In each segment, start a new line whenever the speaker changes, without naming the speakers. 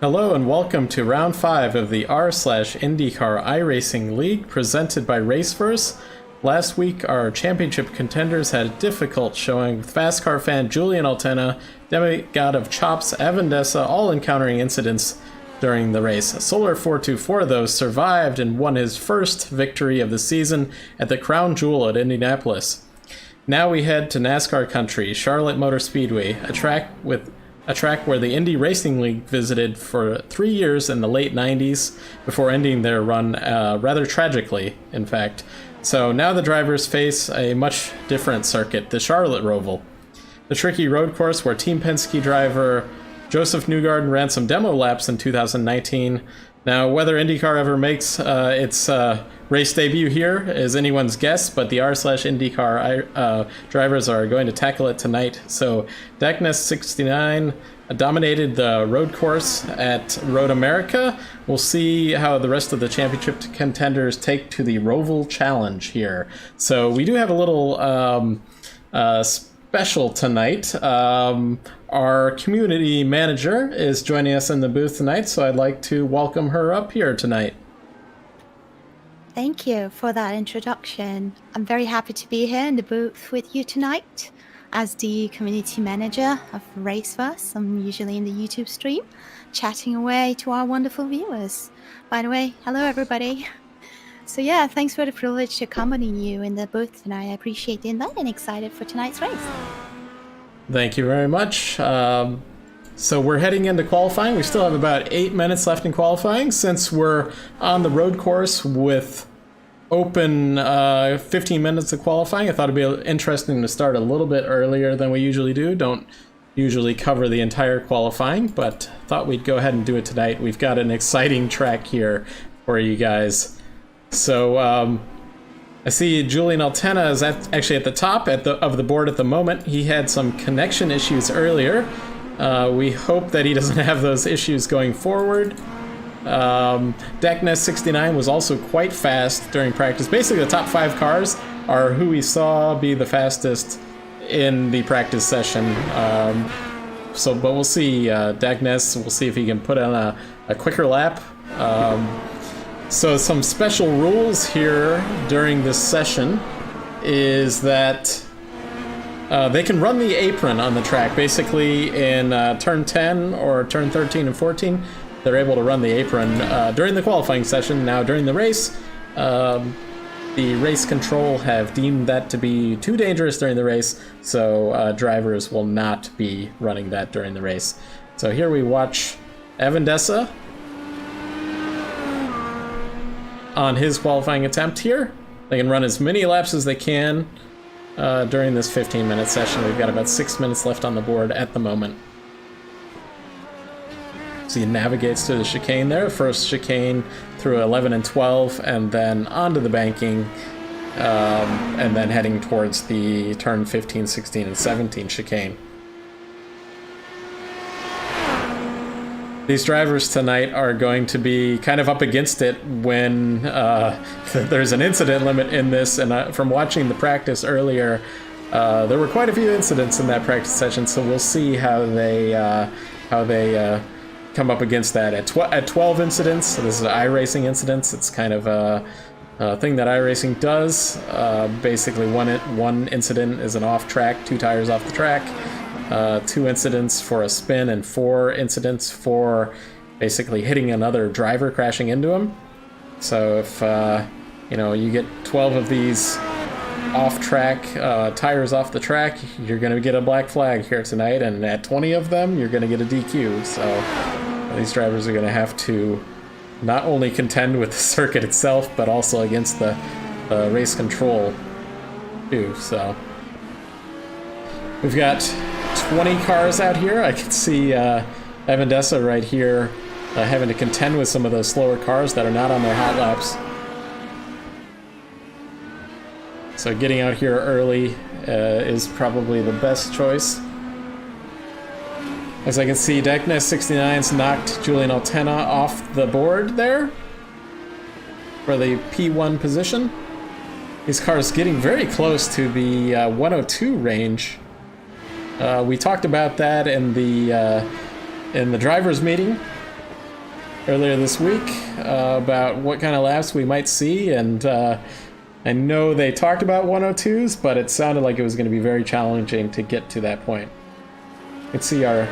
Hello and welcome to round 5 of the r/IndyCar iRacing League presented by Raceverse. Last week our championship contenders had a difficult showing with fast car fan Julian Altena, demigod of chops Evan Dessa, all encountering incidents during the race. Solar 424 though survived and won his first victory of the season at the Crown Jewel at Indianapolis. Now we head to NASCAR country, Charlotte Motor Speedway, a track where the Indy Racing League visited for 3 years in the late 90s before ending their run rather tragically, in fact. So now the drivers face a much different circuit, the Charlotte Roval. The tricky road course where Team Penske driver Joseph Newgarden ran some demo laps in 2019. Now, whether IndyCar ever makes its race debut here is anyone's guess, but the r/IndyCar drivers are going to tackle it tonight. So, Deckness69 dominated the road course at Road America. We'll see how the rest of the championship contenders take to the Roval Challenge here. So, we do have a little special tonight. Our community manager is joining us in the booth tonight, so I'd like to welcome her up here tonight.
Thank you for that introduction. I'm very happy to be here in the booth with you tonight. As the community manager of Raceverse, I'm usually in the YouTube stream, chatting away to our wonderful viewers. By the way, hello everybody. So yeah, thanks for the privilege to accompany you in the booth tonight. I appreciate the invite and excited for tonight's race.
Thank you very much. So we're heading into qualifying. We still have about 8 minutes left in qualifying since we're on the road course with open 15 minutes of qualifying. I thought it'd be interesting to start a little bit earlier than we usually do. Don't usually cover the entire qualifying, but thought we'd go ahead and do it tonight. We've got an exciting track here for you guys. So I see Julian Altena is actually at the top of the board at the moment. He had some connection issues earlier. We hope that he doesn't have those issues going forward. Deckness69 was also quite fast during practice. Basically, the top 5 cars are who we saw be the fastest in the practice session. But we'll see. Deckness, we'll see if he can put on a quicker lap. So some special rules here during this session is that they can run the apron on the track. Basically in turn 10 or turn 13 and 14, they're able to run the apron during the qualifying session. Now during the race, the race control have deemed that to be too dangerous during the race, so drivers will not be running that during the race. So here we watch Evan Dessa on his qualifying attempt here. They can run as many laps as they can during this 15-minute session. We've got about 6 minutes left on the board at the moment. So he navigates to the chicane there. First chicane through 11 and 12, and then onto the banking, and then heading towards the turn 15, 16, and 17 chicane. These drivers tonight are going to be kind of up against it when there's an incident limit in this, and from watching the practice earlier, there were quite a few incidents in that practice session, so we'll see how they come up against that. At 12 incidents, so this is iRacing incidents, it's kind of a thing that iRacing does. Basically, one incident is an off-track, 2 tires off the track. 2 incidents for a spin, and 4 incidents for basically hitting another driver, crashing into him. So if you get 12 of these off-track tires off the track, you're going to get a black flag here tonight, and at 20 of them, you're going to get a DQ. So these drivers are going to have to not only contend with the circuit itself, but also against the race control too. So we've got 20 cars out here. I can see Evan Dessa right here having to contend with some of those slower cars that are not on their hot laps. So getting out here early is probably the best choice. As I can see, Deckness69's knocked Julian Altena off the board there for the P1 position. These cars getting very close to the 102 range. We talked about that in the drivers' meeting. earlier this week about what kind of laps we might see, and I know they talked about 102s, but it sounded like it was going to be very challenging to get to that point. You can see our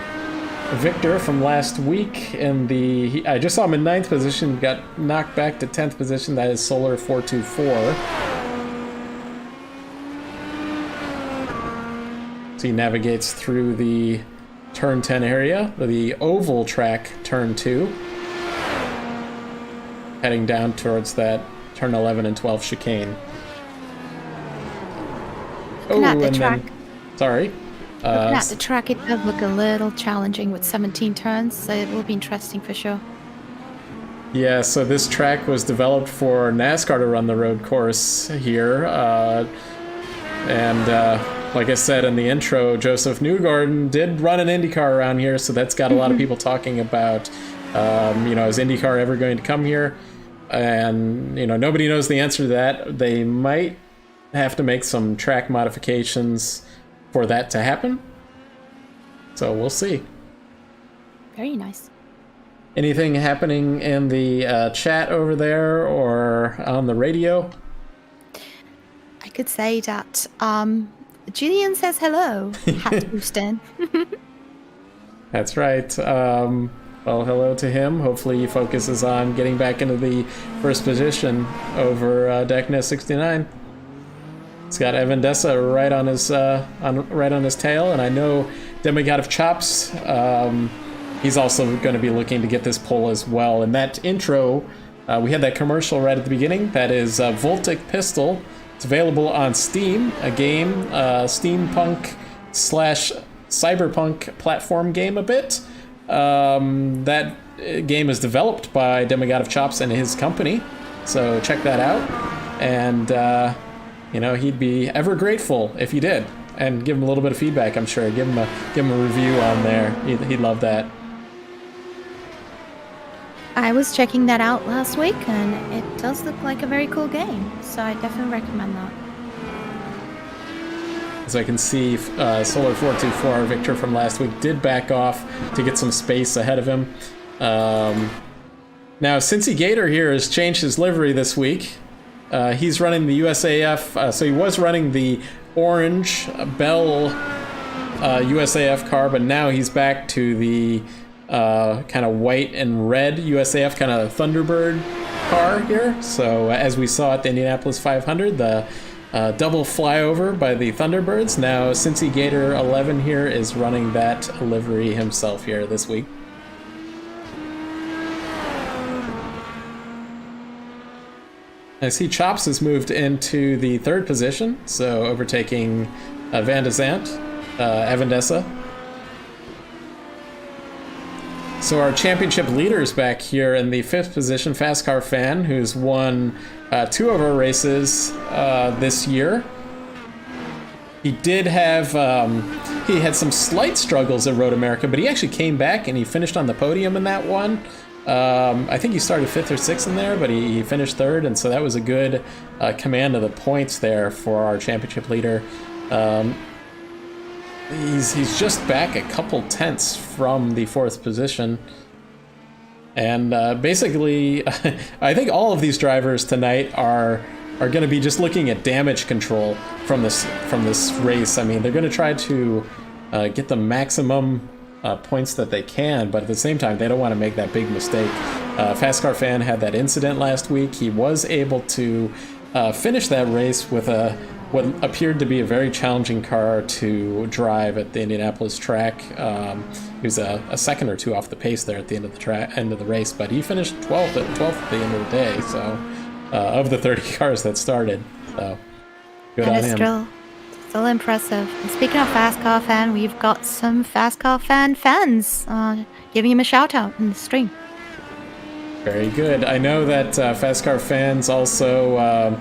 Victor from last week in the... I just saw him in 9th position, got knocked back to 10th position. That is Solar 424. So he navigates through the turn 10 area, the oval track turn 2, heading down towards that turn 11 and 12 chicane.
Looking at the track.
Sorry.
Looking at the track, it does look a little challenging with 17 turns, so it will be interesting for sure.
Yeah, so this track was developed for NASCAR to run the road course here. Like I said in the intro, Joseph Newgarden did run an IndyCar around here, so that's got a lot of people talking about, is IndyCar ever going to come here? And, nobody knows the answer to that. They might have to make some track modifications for that to happen. So we'll see.
Very nice.
Anything happening in the chat over there or on the radio?
I could say that Julian says hello. Hat Houston.
That's right. Well, hello to him. Hopefully he focuses on getting back into the first position over Deckness 69. He's got Evan Dessa right on his tail, and I know Demigod of Chops. He's also going to be looking to get this pole as well. And that intro, we had that commercial right at the beginning. That is Voltic Pistol. It's available on Steam, a game, steampunk / cyberpunk platform game a bit. That game is developed by Demigod of Chops and his company, so check that out. And he'd be ever grateful if you did, and give him a little bit of feedback. I'm sure give him a review on there. He'd love that.
I was checking that out last week, and it does look like a very cool game, so I definitely recommend that.
As I can see, Solar 424, Victor from last week, did back off to get some space ahead of him. Now, Cincy Gator here has changed his livery this week. He's running the USAF, so he was running the orange Bell USAF car, but now he's back to the kind of white and red USAF kind of Thunderbird car here. So as we saw at the Indianapolis 500, the double flyover by the Thunderbirds. Now Cincy Gator 11 here is running that livery himself here this week. I see Chops has moved into the 3rd position, so overtaking Van de Zandt, Evan Dessa. So our championship leaders back here in the 5th position, Fast Car Fan, who's won 2 of our races this year. He did have, he had some slight struggles at Road America, but he actually came back and he finished on the podium in that one. I think he started 5th or 6th in there, but he finished 3rd, and so that was a good command of the points there for our championship leader. He's just back a couple tenths from the 4th position. And basically, I think all of these drivers tonight are going to be just looking at damage control from this race. I mean, they're going to try to get the maximum points that they can, but at the same time, they don't want to make that big mistake. Fast Car Fan had that incident last week. He was able to finish that race with what appeared to be a very challenging car to drive at the Indianapolis track. He was a second or 2 off the pace there at the end of the race, but he finished 12th at the end of the day. So of the 30 cars that started, so good on him.
Still impressive. And speaking of Fast Car Fan, we've got some Fast Car Fan fans giving him a shout out in the stream.
Very good. I know that Fast Car Fan's also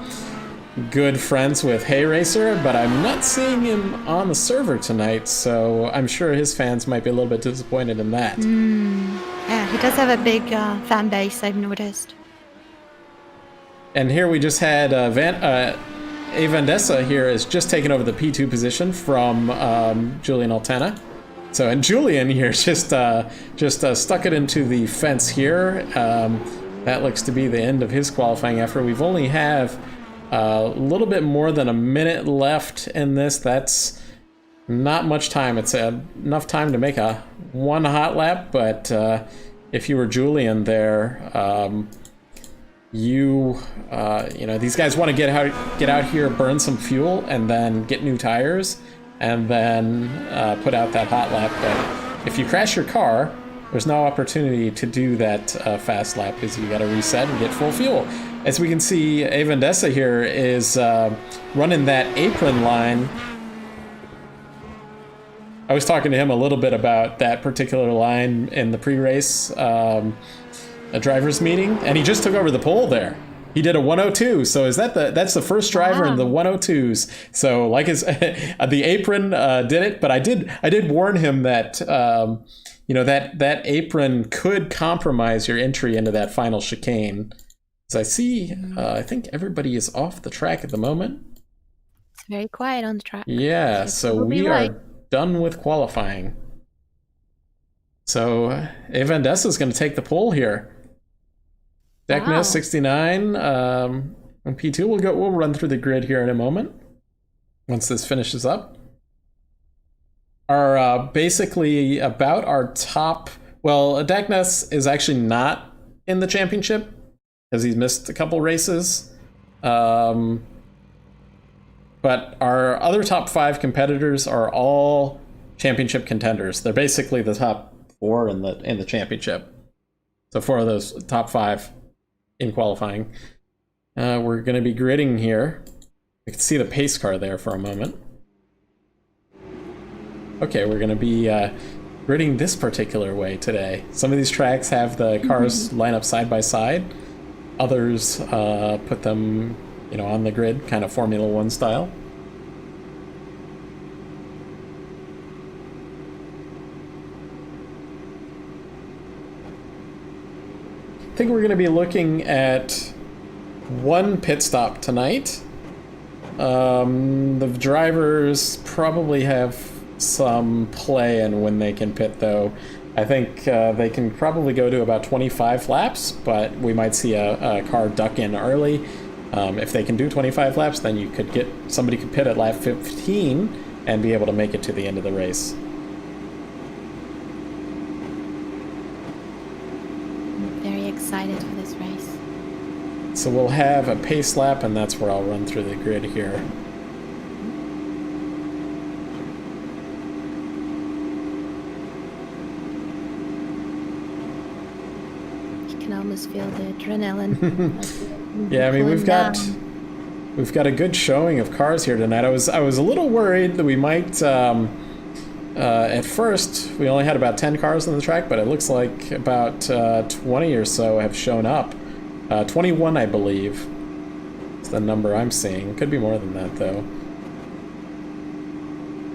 good friends with Hay Racer, but I'm not seeing him on the server tonight, so I'm sure his fans might be a little bit disappointed in that.
Yeah, he does have a big fan base, I've noticed.
And here we just had Van Dessa here has just taken over the P2 position from Julian Altena. So, and Julian here just stuck it into the fence here. That looks to be the end of his qualifying effort. We've only have a little bit more than a minute left in this. That's not much time. It's enough time to make one hot lap, but if you were Julian there, you know, these guys want to get out here, burn some fuel, and then get new tires, and then put out that hot lap. But if you crash your car, there's no opportunity to do that fast lap, because you got to reset and get full fuel. As we can see, Avendessa here is running that apron line. I was talking to him a little bit about that particular line in the pre-race a driver's meeting, and he just took over the pole there. He did a 102, so that's the first driver in the 102s. So like his the apron did it, but I did warn him that you know, that apron could compromise your entry into that final chicane. As I see, I think everybody is off the track at the moment.
It's very quiet on the track.
Yeah, so we are done with qualifying. So Avendessa is going to take the pole here. Deckness 69 on P2. We'll run through the grid here in a moment once this finishes up. Our basically about our top. Well, Deckness is actually not in the championship because he's missed a couple races. But our other top 5 competitors are all championship contenders. They're basically the top 4 in the championship. So 4 of those top 5 in qualifying. We're going to be gridding here. You can see the pace car there for a moment. Okay, we're going to be gridding this particular way today. Some of these tracks have the cars line up side by side. Others put them, you know, on the grid, kind of Formula One style. I think we're going to be looking at one pit stop tonight. The drivers probably have some play in when they can pit, though. I think they can probably go to about 25 laps, but we might see a car duck in early. If they can do 25 laps, then you could get somebody could pit at lap 15 and be able to make it to the end of the race.
Excited for this race.
So we'll have a pace lap, and that's where I'll run through the grid here.
You can almost feel the adrenaline.
Yeah, I mean we've got a good showing of cars here tonight. I was a little worried that we might. At first, we only had about 10 cars on the track, but it looks like about 20 or so have shown up. 21, I believe, is the number I'm seeing. Could be more than that, though.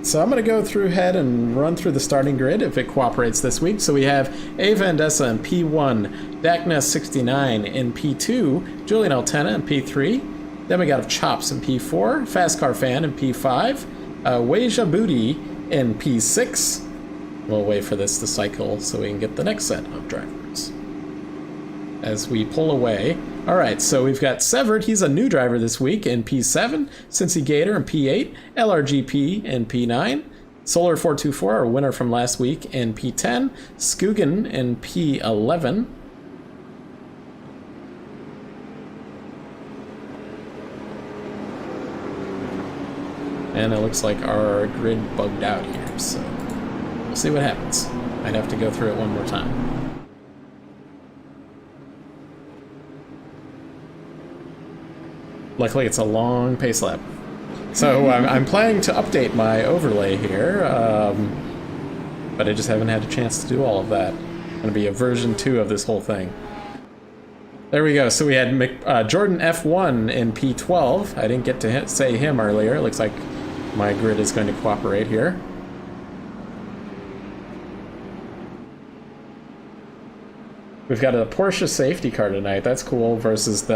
So I'm going to go through ahead and run through the starting grid if it cooperates this week. So we have Avendessa in P1, Dakness69 in P2, Julian Altena in P3, then we got Chops in P4, Fast Car Fan in P5, Weija Booty in P6. We'll wait for this to cycle so we can get the next set of drivers. As we pull away. Alright, so we've got Severed, he's a new driver this week in P7, Cincy Gator in P8, LRGP in P9, Solar 424, our winner from last week, in P10, Skugan in P11. And it looks like our grid bugged out here, so we'll see what happens. I'd have to go through it one more time. Luckily, it's a long pace lap. So I'm planning to update my overlay here, but I just haven't had a chance to do all of that. It's going to be a version 2 of this whole thing. There we go. So we had Jordan F1 in P12. I didn't get to say him earlier. It looks like my grid is going to cooperate here. We've got a Porsche safety car tonight. That's cool. Versus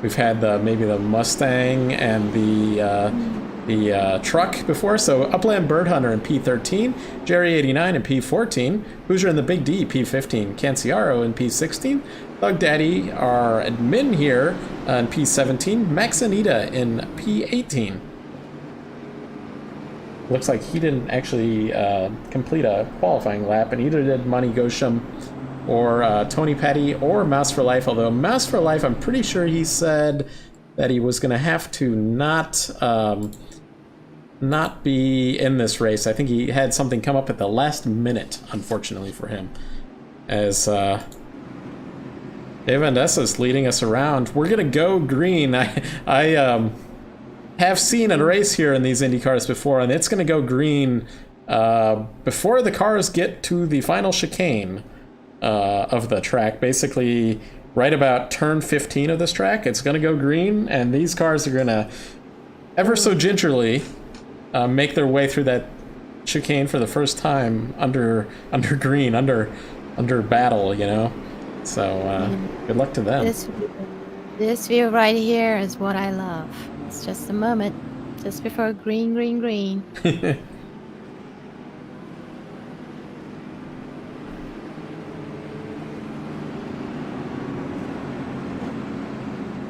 we've had maybe the Mustang and the the truck before. So Upland Bird Hunter in P13, Jerry89 in P14, Hoosier in the Big D P15, Canciaro in P16, Thug Daddy, our admin here in P17, Max Anita in P18. Looks like he didn't actually complete a qualifying lap, and either did Money Gosham or Tony Petty or Mouse for Life, although Mouse for Life, I'm pretty sure he said that he was going to have to not be in this race. I think he had something come up at the last minute, unfortunately for him. As Dave Vandessa's leading us around. We're going to go green. I have seen a race here in these Indy cars before, and it's going to go green before the cars get to the final chicane of the track. Basically, right about turn 15 of this track, it's going to go green, and these cars are going to ever so gingerly make their way through that chicane for the first time under green, under battle, you know. So good luck to them.
This view right here is what I love. It's just a moment, just before green.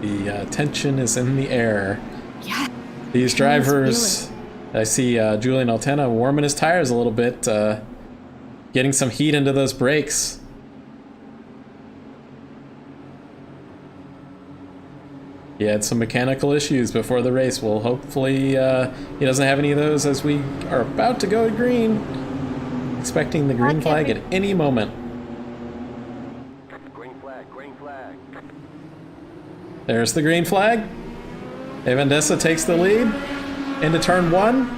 The tension is in the air.
Yeah.
These drivers, I see Julian Altena warming his tires a little bit, getting some heat into those brakes. He had some mechanical issues before the race. Well, hopefully he doesn't have any of those as we are about to go to green. Expecting the green flag at any moment.
Green flag.
There's the green flag. Dave Vandessa takes the lead into turn 1.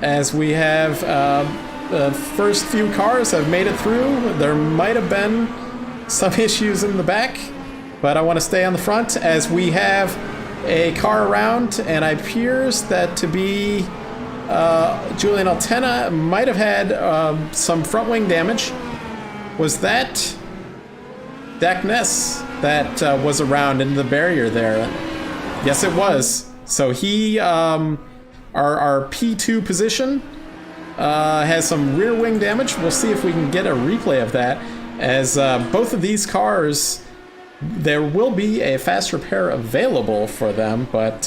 As we have the first few cars have made it through. There might have been some issues in the back, but I want to stay on the front as we have a car around, and it appears that to be Julian Altena might have had some front wing damage. Was that Dak Ness that was around in the barrier there? Yes, it was. So he, our P2 position, has some rear wing damage. We'll see if we can get a replay of that. As both of these cars, there will be a fast repair available for them, but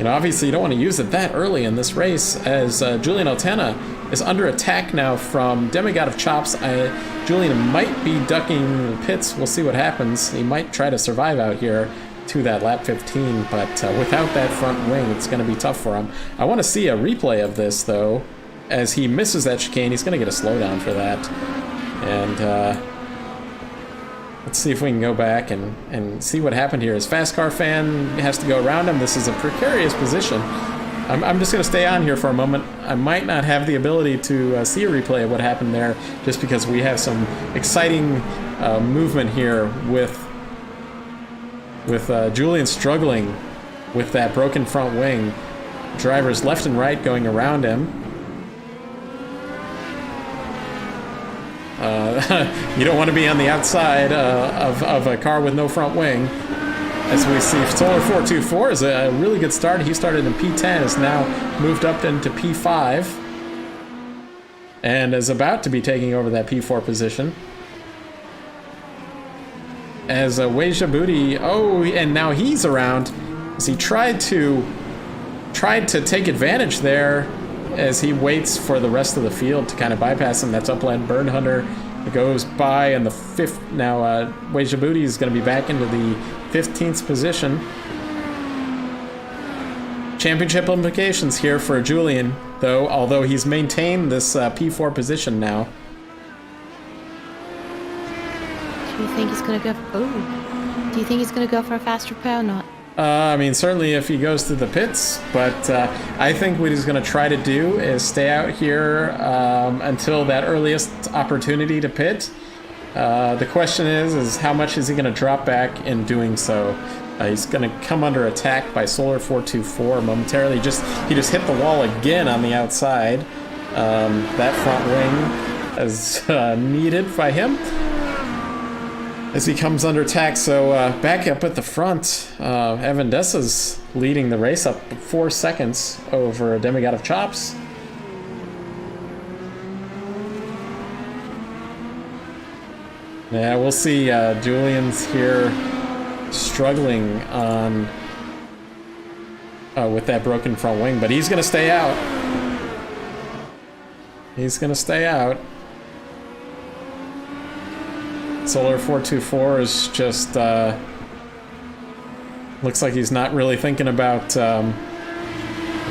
obviously you don't want to use it that early in this race, as Julian Altena is under attack now from Demigod of Chops. Julian might be ducking the pits. We'll see what happens. He might try to survive out here to that lap 15, but without that front wing, it's going to be tough for him. I want to see a replay of this, though. As he misses that chicane, he's going to get a slowdown for that. And let's see if we can go back and see what happened here. As Fast Car Fan has to go around him. This is a precarious position. I'm just going to stay on here for a moment. I might not have the ability to see a replay of what happened there, just because we have some exciting movement here with Julian struggling with that broken front wing. Drivers left and right going around him. You don't want to be on the outside of a car with no front wing. As we see, Solar 424 is a really good start. He started in P10, is now moved up into P5, and is about to be taking over that P4 position. As Weija Booty, and now he's around, as he tried to take advantage there, as he waits for the rest of the field to kind of bypass him. That's Upland Bird Hunter. It goes by in the 5th. Now, Weija Booty is going to be back into the 15th position. Championship implications here for Julian, though, although he's maintained this P4 position now.
Do you think he's going to go... Do you think he's going to go for a fast repair or not?
I mean, certainly if he goes to the pits, but I think what he's going to try to do is stay out here until that earliest opportunity to pit. The question is how much is he going to drop back in doing so? He's going to come under attack by Solar 424 momentarily. He just hit the wall again on the outside. That front wing is needed by him. as he comes under attack. So back up at the front, Evan Dessa's leading the race up 4 seconds over Demigod of Chops. Yeah, we'll see. Julian's here struggling on with that broken front wing, but he's going to stay out. He's going to stay out. Solar 424 is just looks like he's not really thinking about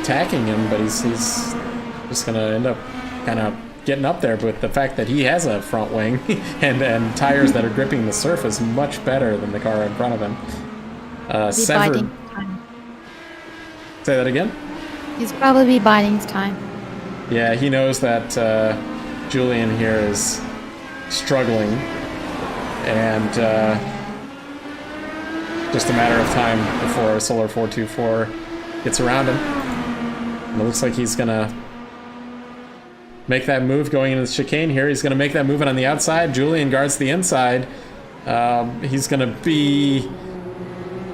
attacking him, but he's just going to end up kind of getting up there. But the fact that he has a front wing and tires that are gripping the surface much better than the car in front of him. Severed. Say that again?
He's probably biding his time.
Yeah, he knows that Julian here is struggling, and just a matter of time before Solar 424 gets around him. And it looks like he's gonna make that move going into the chicane here. He's gonna make that move on the outside. Julian guards the inside. He's gonna be...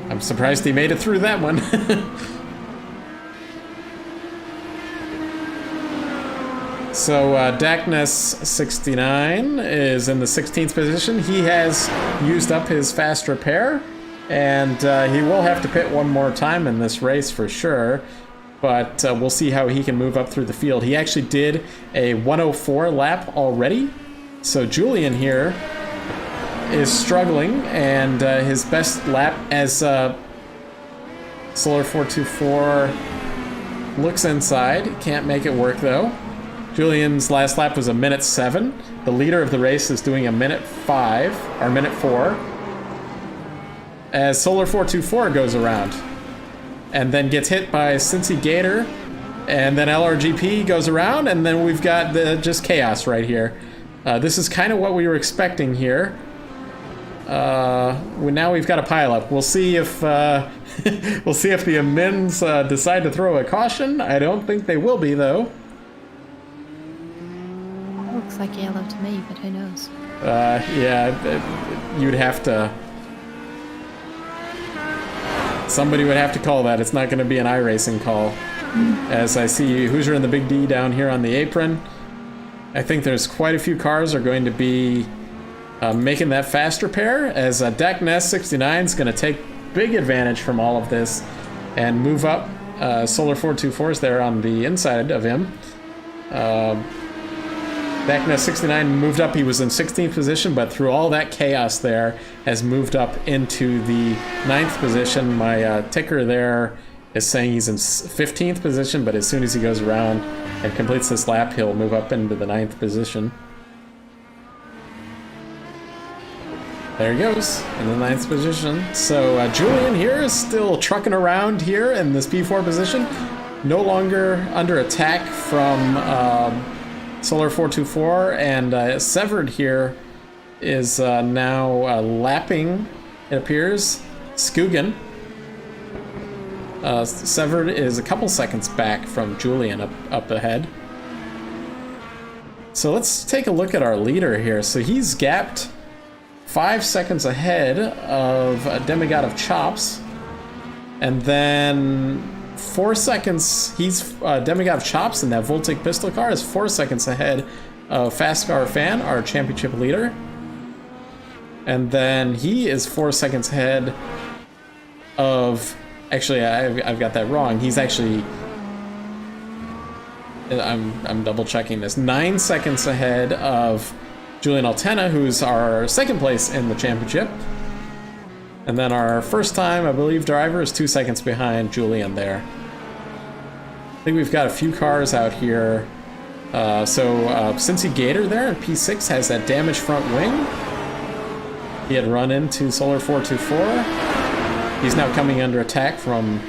I'm surprised he made it through that one. So Dakness69 is in the 16th position. He has used up his fast repair, and he will have to pit one more time in this race for sure. But we'll see how he can move up through the field. He actually did a 104 lap already. So Julian here is struggling, and his best lap as Solar 424 looks inside. Can't make it work though. Julian's last lap was a minute 7. The leader of the race is doing a minute 5, or minute 4. As Solar 424 goes around and then gets hit by Cincy Gator, and then LRGP goes around, and then we've got just chaos right here. This is kind of what we were expecting here. Now we've got a pileup. We'll see if we'll see if the amends decide to throw a caution. I don't think they will be though.
Looks like yellow to me, but who knows?
Yeah, you'd have to... Somebody would have to call that. It's not going to be an iRacing call. As I see Hoosier and the Big D down here on the apron. I think there's quite a few cars are going to be making that fast repair, as Dakness69 is going to take big advantage from all of this and move up. Solar 424 is there on the inside of him. Dakness69 moved up. He was in 16th position, but through all that chaos there, has moved up into the 9th position. My ticker there is saying he's in 15th position, but as soon as he goes around and completes this lap, he'll move up into the 9th position. There he goes, in the 9th position. So Julian here is still trucking around here in this P4 position. No longer under attack from Solar 424, and Severed here is now lapping, it appears, Skugan. Severed is a couple seconds back from Julian up ahead. So let's take a look at our leader here. So he's gapped 5 seconds ahead of Demigod of Chops, and then 4 seconds, he's Demigod of Chops in that Voltic pistol car is 4 seconds ahead of Fast Car Fan, our championship leader. And then he is 4 seconds ahead of, actually I've got that wrong. He's actually, I'm double checking this, 9 seconds ahead of Julian Altena, who's our second place in the championship. And then our first time, I believe, driver is 2 seconds behind Julian there. I think we've got a few cars out here. Cincy Gator there in P6 has that damaged front wing. He had run into Solar 424. He's now coming under attack from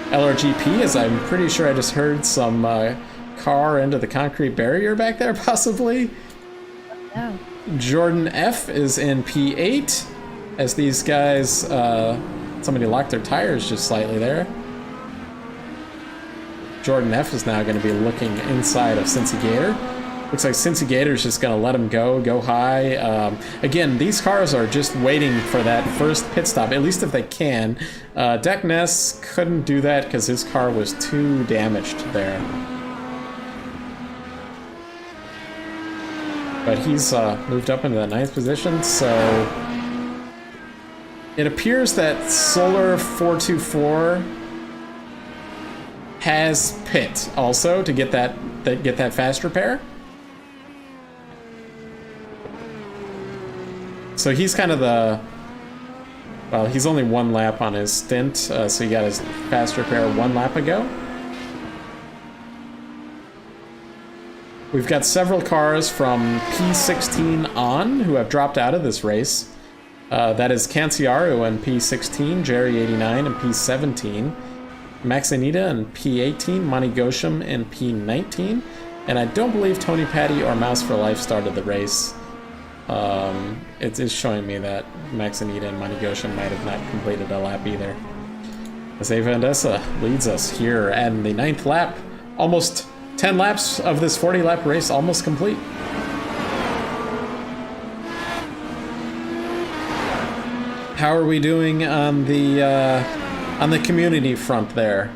LRGP, as I'm pretty sure I just heard some car into the concrete barrier back there, possibly.
No.
Jordan F is in P8. As these guys, somebody locked their tires just slightly there. Jordan F is now going to be looking inside of Cincy Gator. Looks like Cincy Gator's just going to let him go high. Again, these cars are just waiting for that first pit stop, at least if they can. Deck Ness couldn't do that because his car was too damaged there. But he's moved up into the 9th position, so it appears that Solar 424 has pit also to get that fast repair. So he's kind of well, he's only 1 lap on his stint, so he got his fast repair 1 lap ago. We've got several cars from P16 on who have dropped out of this race. That is Canciaro in P16, Jerry89 in P17, Max Anita in P18, Monty Gosham in P19, and I don't believe Tony Patty or Mouse for Life started the race. It is showing me that Max Anita and Monty Gosham might have not completed a lap either. As Ava Andessa leads us here, and the 9th lap, almost 10 laps of this 40-lap race almost complete. How are we doing on the community front there?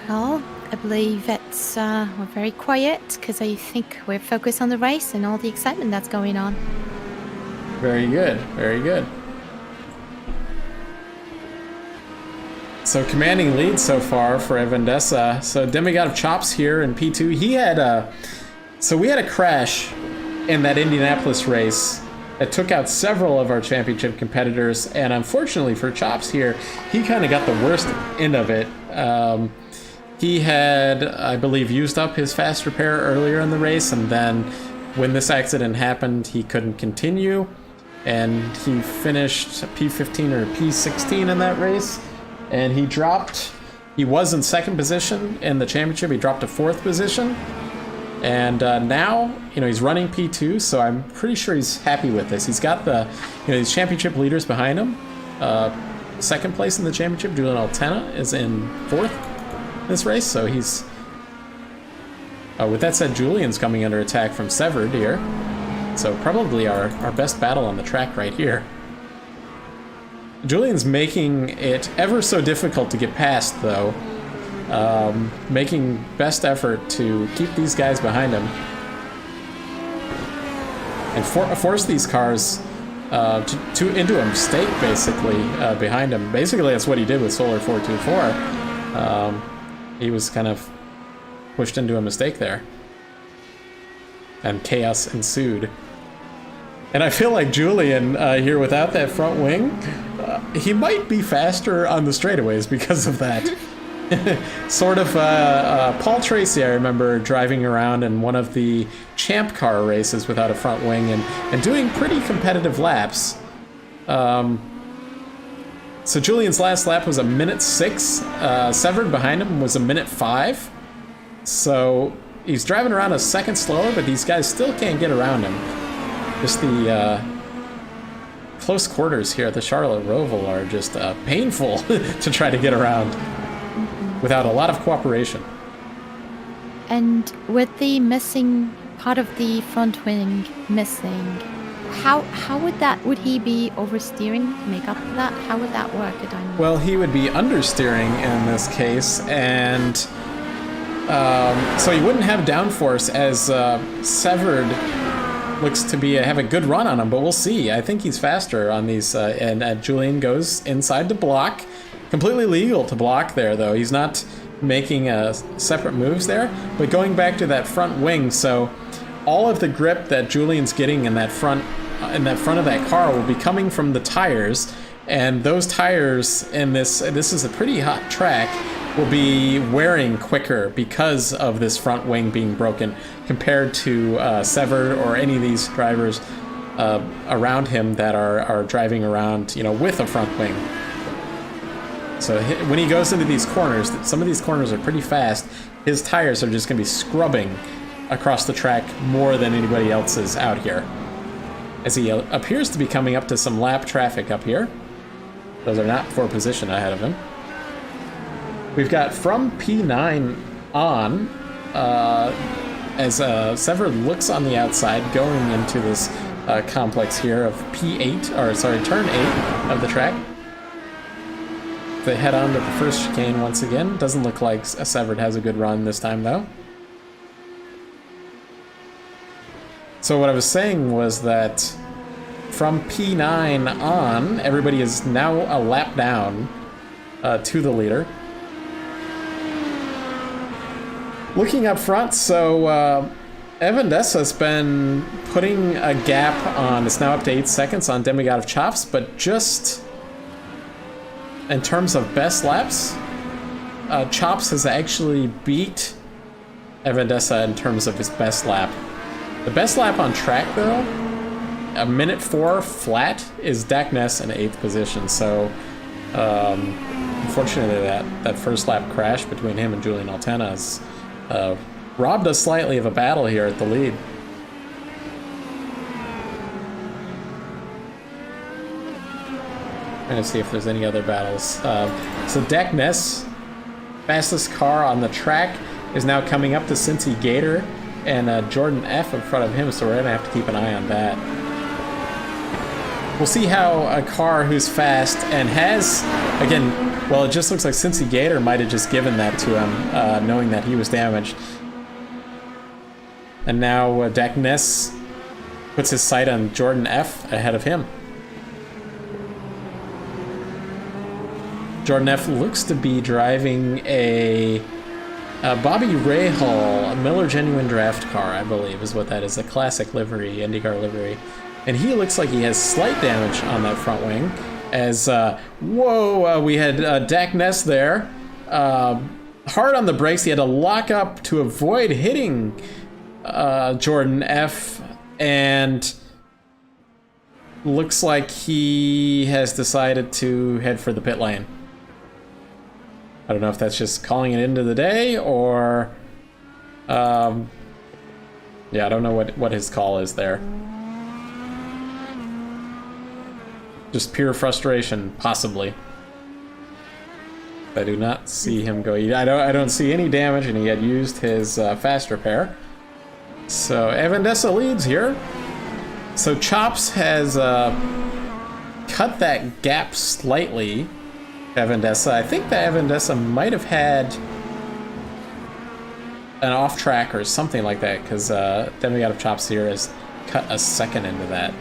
Well, I believe it's we're very quiet because I think we're focused on the race and all the excitement that's going on.
Very good, very good. So commanding lead so far for Evandessa. So Demigod of Chops here in P2. He had so we had a crash in that Indianapolis race that took out several of our championship competitors, and unfortunately for Chops here, he kind of got the worst end of it. He had, I believe, used up his fast repair earlier in the race, and then when this accident happened, he couldn't continue, and he finished P15 or P16 in that race, and he was in 2nd position in the championship. He dropped to 4th position, and now, he's running P2, so I'm pretty sure he's happy with this. He's got these championship leaders behind him. 2nd place in the championship, Julian Altena, is in 4th this race, so he's... with that said, Julian's coming under attack from Severed here. So probably our best battle on the track right here. Julian's making it ever so difficult to get past, though. Making best effort to keep these guys behind him. And force these cars into a mistake, basically, behind him. Basically, that's what he did with Solar 424. He was kind of pushed into a mistake there. And chaos ensued. And I feel like Julian here without that front wing, he might be faster on the straightaways because of that. Sort of Paul Tracy, I remember driving around in one of the Champ Car races without a front wing and doing pretty competitive laps. So Julian's last lap was 1:06. Severed behind him was 1:05. So he's driving around a second slower, but these guys still can't get around him. Just the close quarters here at the Charlotte Roval are just painful to try to get around without a lot of cooperation.
And with the missing part of the front wing missing, how would he be oversteering to make up for that? How would that work? I don't know.
Well, he would be understeering in this case, and so he wouldn't have downforce as Severed looks to be have a good run on him, but we'll see. I think he's faster on these, and Julian goes inside to block. Completely legal to block there, though. He's not making separate moves there, but going back to that front wing, so all of the grip that Julian's getting in that front of that car will be coming from the tires, and those tires in this is a pretty hot track, will be wearing quicker because of this front wing being broken compared to Severed or any of these drivers around him that are driving around, with a front wing. So when he goes into these corners, some of these corners are pretty fast, his tires are just going to be scrubbing across the track more than anybody else's out here. As he appears to be coming up to some lap traffic up here. Those are not for position ahead of him. We've got from P9 on, as Sever looks on the outside going into this complex here of turn 8 of the track. They head on to the first chicane once again. Doesn't look like Severed has a good run this time, though. So what I was saying was that from P9 on, everybody is now a lap down to the leader. Looking up front, so Evan Dessa's been putting a gap on, it's now up to 8 seconds on Demigod of Chops, but just in terms of best laps, Chops has actually beat Evan Dessa in terms of his best lap. The best lap on track, though, a minute 4 flat, is Dak Ness in 8th position. So, unfortunately, that first lap crash between him and Julian Altena has robbed us slightly of a battle here at the lead. Trying to see if there's any other battles. So Dak Ness, fastest car on the track, is now coming up to Cincy Gator and Jordan F in front of him, so we're going to have to keep an eye on that. We'll see how a car who's fast and has, again, well, it just looks like Cincy Gator might have just given that to him, knowing that he was damaged. And now Dak Ness puts his sight on Jordan F ahead of him. Jordan F looks to be driving a Bobby Rahal, a Miller Genuine Draft car, I believe, is what that is. A classic livery, IndyCar livery. And he looks like he has slight damage on that front wing. As, we had Dak Ness there. Hard on the brakes. He had to lock up to avoid hitting Jordan F. And looks like he has decided to head for the pit lane. I don't know if that's just calling it into the day or... yeah, I don't know what his call is there. Just pure frustration, possibly. I do not see him go... I don't see any damage, and he had used his fast repair. So Evan Dessa leads here. So Chops has cut that gap slightly. Evan Dessa. I think that Evan Dessa might have had an off track or something like that, because Demigod of Chops here has cut a second into that.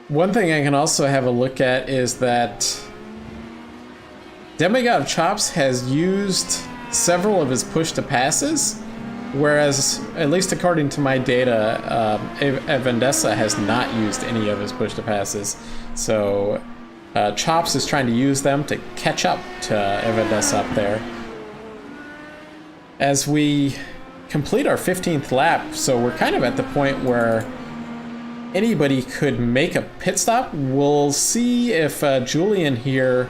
One thing I can also have a look at is that Demigod of Chops has used several of his push-to-passes, whereas, at least according to my data, Evan Dessa has not used any of his push-to-passes. So Chops is trying to use them to catch up to Evan Dessa up there. As we complete our 15th lap, so we're kind of at the point where anybody could make a pit stop. We'll see if Julian here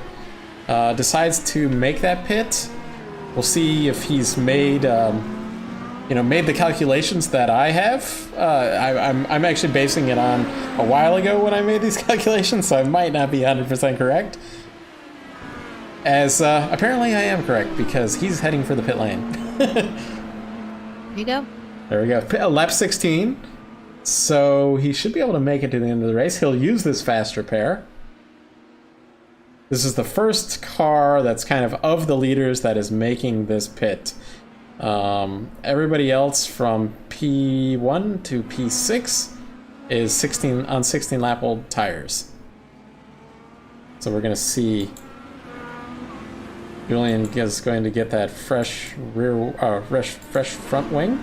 decides to make that pit. We'll see if he's made, made the calculations that I have. I'm actually basing it on a while ago when I made these calculations, so I might not be 100% correct. As apparently I am correct, because he's heading for the pit lane.
There you go.
There we go. Lap 16. So he should be able to make it to the end of the race. He'll use this fast repair. This is the first car that's kind of the leaders that is making this pit. Everybody else from P1 to P6 is 16 lap old tires. So we're going to see Julian is going to get that fresh front wing.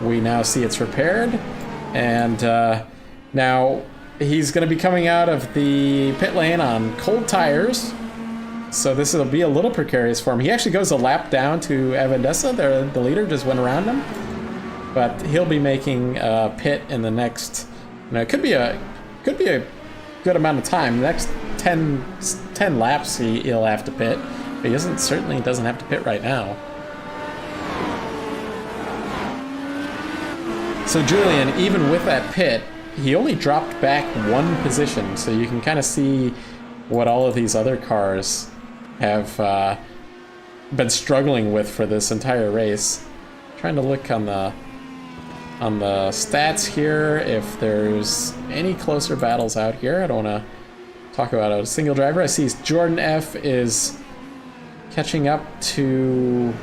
We now see it's repaired, and now he's going to be coming out of the pit lane on cold tires, so this will be a little precarious for him. He actually goes a lap down to Evan Dessa, the leader, just went around him, but he'll be making a pit in the next. It could be a good amount of time. The next 10 laps he'll have to pit, but he certainly doesn't have to pit right now. So Julian, even with that pit, he only dropped back one position, so you can kind of see what all of these other cars have been struggling with for this entire race. Trying to look on the stats here if there's any closer battles out here. I don't want to talk about a single driver. I see Jordan F is catching up to...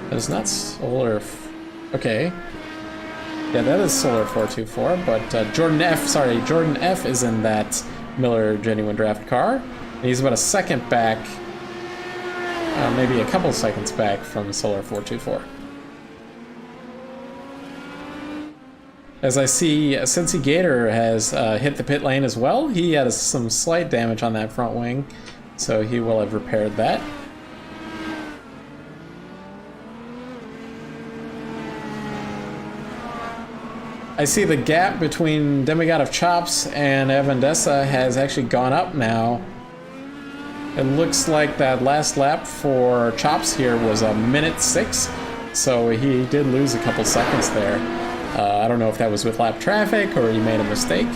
That is not Solar... Okay. Yeah, that is Solar 424, but Jordan F is in that Miller Genuine Draft car. And he's about a second back, maybe a couple seconds back from Solar 424. As I see, Cincy Gator has hit the pit lane as well. He had some slight damage on that front wing, so he will have repaired that. I see the gap between Demigod of Chops and Evandessa has actually gone up now. It looks like that last lap for Chops here was a minute 6, so he did lose a couple seconds there. I don't know if that was with lap traffic or he made a mistake.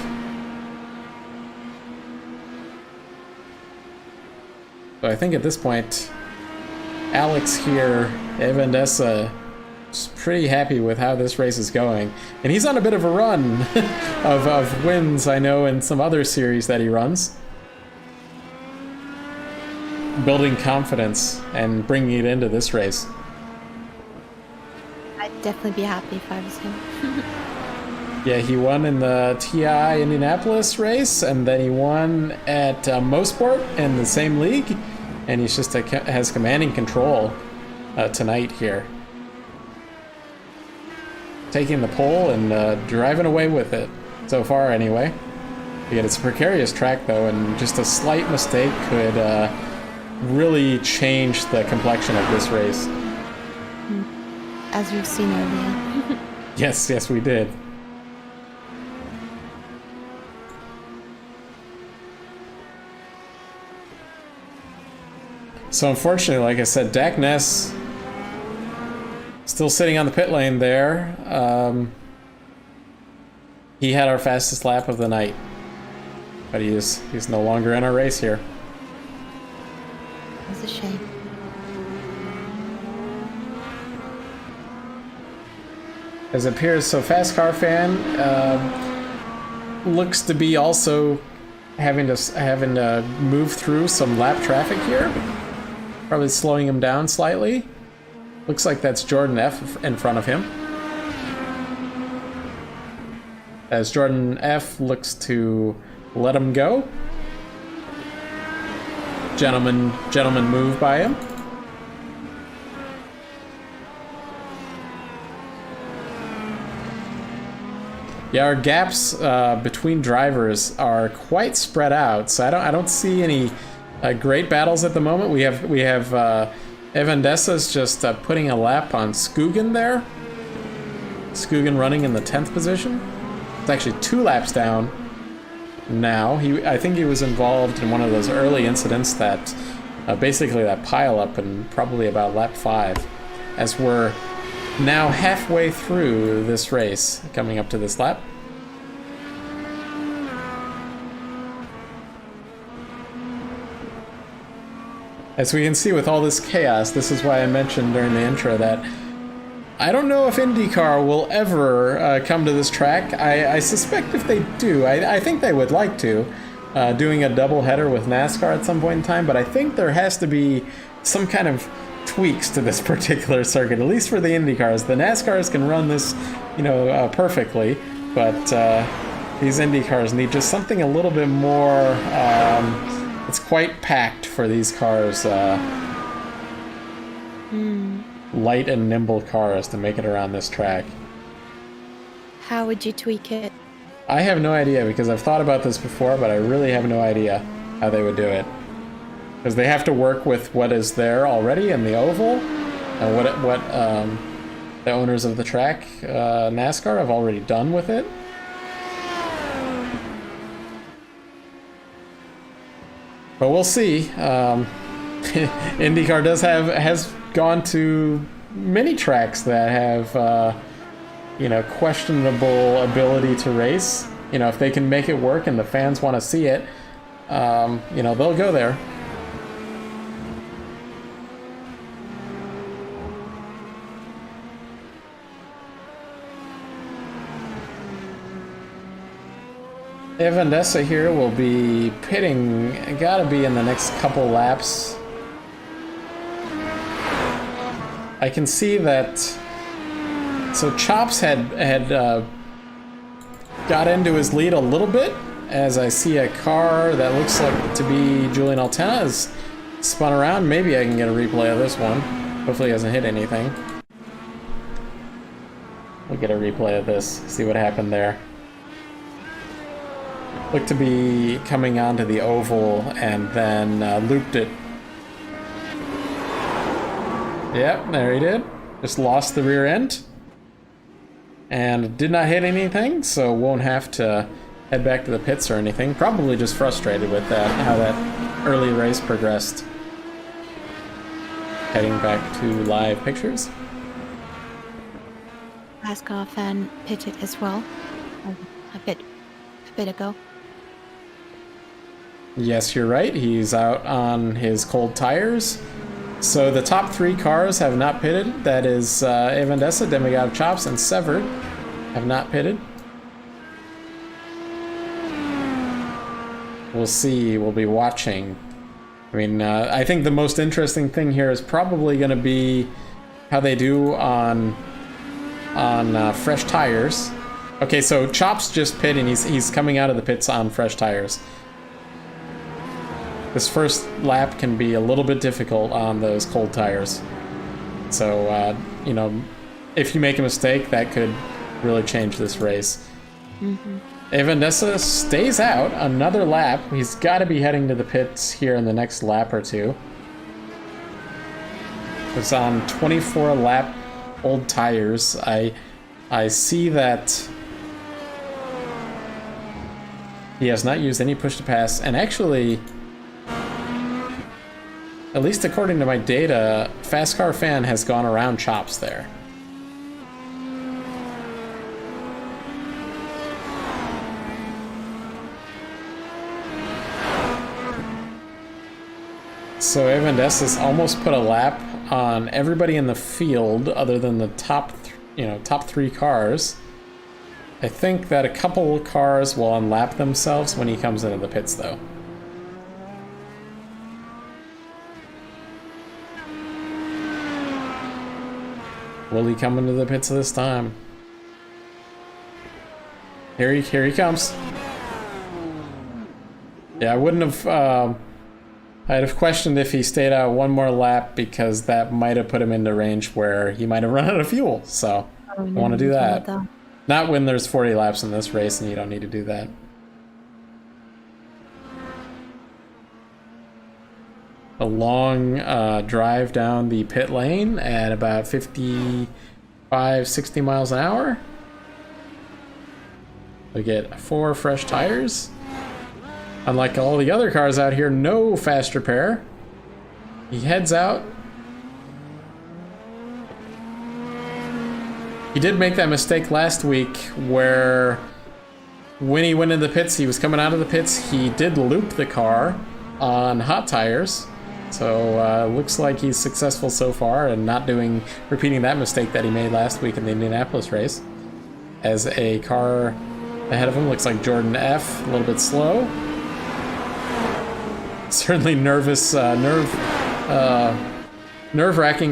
So I think at this point, Alex here, Evandessa, is pretty happy with how this race is going. And he's on a bit of a run of wins, I know, in some other series that he runs. Building confidence and bringing it into this race.
I'd definitely be happy if I was him.
Yeah, he won in the TI Indianapolis race, and then he won at Mosport in the same league, and he's just has commanding control tonight here. Taking the pole and driving away with it, so far anyway. Again, it's a precarious track though, and just a slight mistake could really change the complexion of this race.
As we've seen earlier.
Yes, we did. So unfortunately, like I said, Dak Ness still sitting on the pit lane there. He had our fastest lap of the night, but he's no longer in our race here.
It's a shame.
As it appears, so Fast Car Fan looks to be also having to move through some lap traffic here, probably slowing him down slightly. Looks like that's Jordan F in front of him. As Jordan F looks to let him go. Gentleman move by him. Yeah, our gaps between drivers are quite spread out, so I don't see any great battles at the moment. We have Evandessa's just putting a lap on Skugan there. Skugan running in the 10th position. It's actually 2 laps down now. I think he was involved in one of those early incidents that basically that pile up in probably about lap 5, as we're now halfway through this race, coming up to this lap. As we can see with all this chaos, this is why I mentioned during the intro that I don't know if IndyCar will ever come to this track. I suspect if they do, I think they would like to, doing a double header with NASCAR at some point in time, but I think there has to be some kind of tweaks to this particular circuit, at least for the IndyCars. The NASCARs can run this, perfectly, but these IndyCars need just something a little bit more. It's quite packed for these cars. Light and nimble cars to make it around this track.
How would you tweak it?
I have no idea, because I've thought about this before, but I really have no idea how they would do it. Because they have to work with what is there already in the oval, and what the owners of the track, NASCAR, have already done with it. But we'll see. IndyCar has gone to many tracks that have you know, questionable ability to race. You know, if they can make it work and the fans want to see it, you know, they'll go there. Evan Dessa here will be pitting, gotta be in the next couple laps. I can see that, so Chops had got into his lead a little bit, as I see a car that looks like to be Julian Altena has spun around. Maybe I can get a replay of this one. Hopefully he hasn't hit anything. We'll get a replay of this, see what happened there. Looked to be coming onto the oval and then looped it. Yep, there he did. Just lost the rear end. And did not hit anything, so won't have to head back to the pits or anything. Probably just frustrated with that, how that early race progressed. Heading back to live pictures.
NASCAR fan pitted as well, a bit ago.
Yes, you're right. He's out on his cold tires. So the top 3 cars have not pitted. That is Evan Dessa, Demigod Chops, and Severed have not pitted. We'll see. We'll be watching. I mean, I think the most interesting thing here is probably going to be how they do on fresh tires. Okay, so Chops just pit, and he's coming out of the pits on fresh tires. This first lap can be a little bit difficult on those cold tires. So, you know, if you make a mistake, that could really change this race. Evan Dessa stays out another lap. He's got to be heading to the pits here in the next lap or two. It's on 24 lap old tires. I see that he has not used any push to pass, and actually, at least according to my data, Fast Car Fan has gone around Chops there. So Evan Dessa's almost put a lap on everybody in the field other than the top 3 cars. I think that a couple of cars will unlap themselves when he comes into the pits, though. Will he come into the pits this time? Here he comes. Yeah, I wouldn't have... I'd have questioned if he stayed out one more lap, because that might have put him into range where he might have run out of fuel. So I want to do that. Not when there's 40 laps in this race and you don't need to do that. A long drive down the pit lane at about 55, 60 miles an hour. We get 4 fresh tires. Unlike all the other cars out here, no fast repair. He heads out. He did make that mistake last week where when he went into the pits, he was coming out of the pits, he did loop the car on hot tires. So looks like he's successful so far and not repeating that mistake that he made last week in the Indianapolis race. As a car ahead of him looks like Jordan F, a little bit slow. Certainly nerve-wracking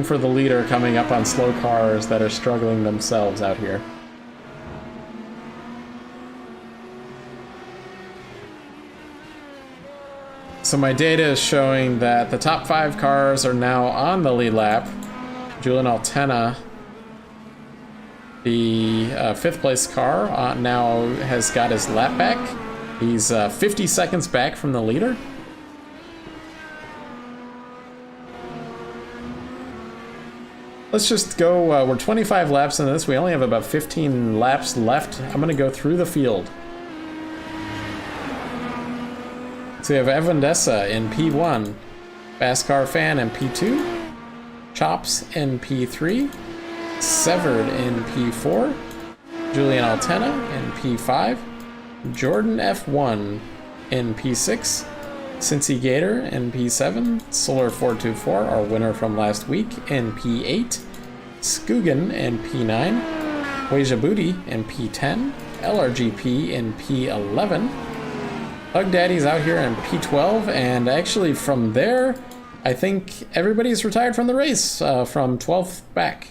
for the leader coming up on slow cars that are struggling themselves out here. So my data is showing that the top 5 cars are now on the lead lap. Julian Altena, the 5th place car, now has got his lap back. He's 50 seconds back from the leader. Let's just go, we're 25 laps into this. We only have about 15 laps left. I'm going to go through the field. So we have Evan Dessa in P1, Fast Car Fan in P2, Chops in P3, Severed in P4, Julian Altena in P5, Jordan F1 in P6, Cincy Gator in P7, Solar424, our winner from last week, in P8, Skugan in P9, Weija Booty in P10, LRGP in P11, Hug Daddy's out here in P12, and actually from there, I think everybody's retired from the race from 12th back.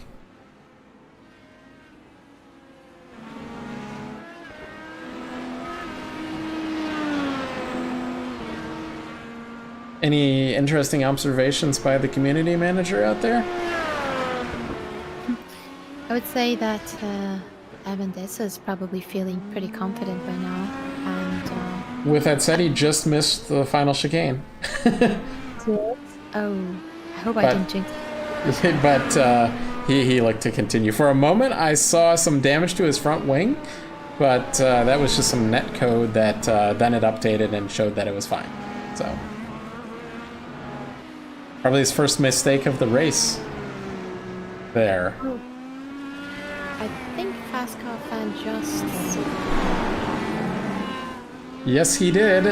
Any interesting observations by the community manager out there?
I would say that Evan Dessa is probably feeling pretty confident by now. And
with that said, he just missed the final chicane.
oh, I hope I didn't jinx it.
But he looked to continue. For a moment, I saw some damage to his front wing, but that was just some net code that then it updated and showed that it was fine. So probably his first mistake of the race there.
Oh. I think Fast Car Fan just...
Yes, he did.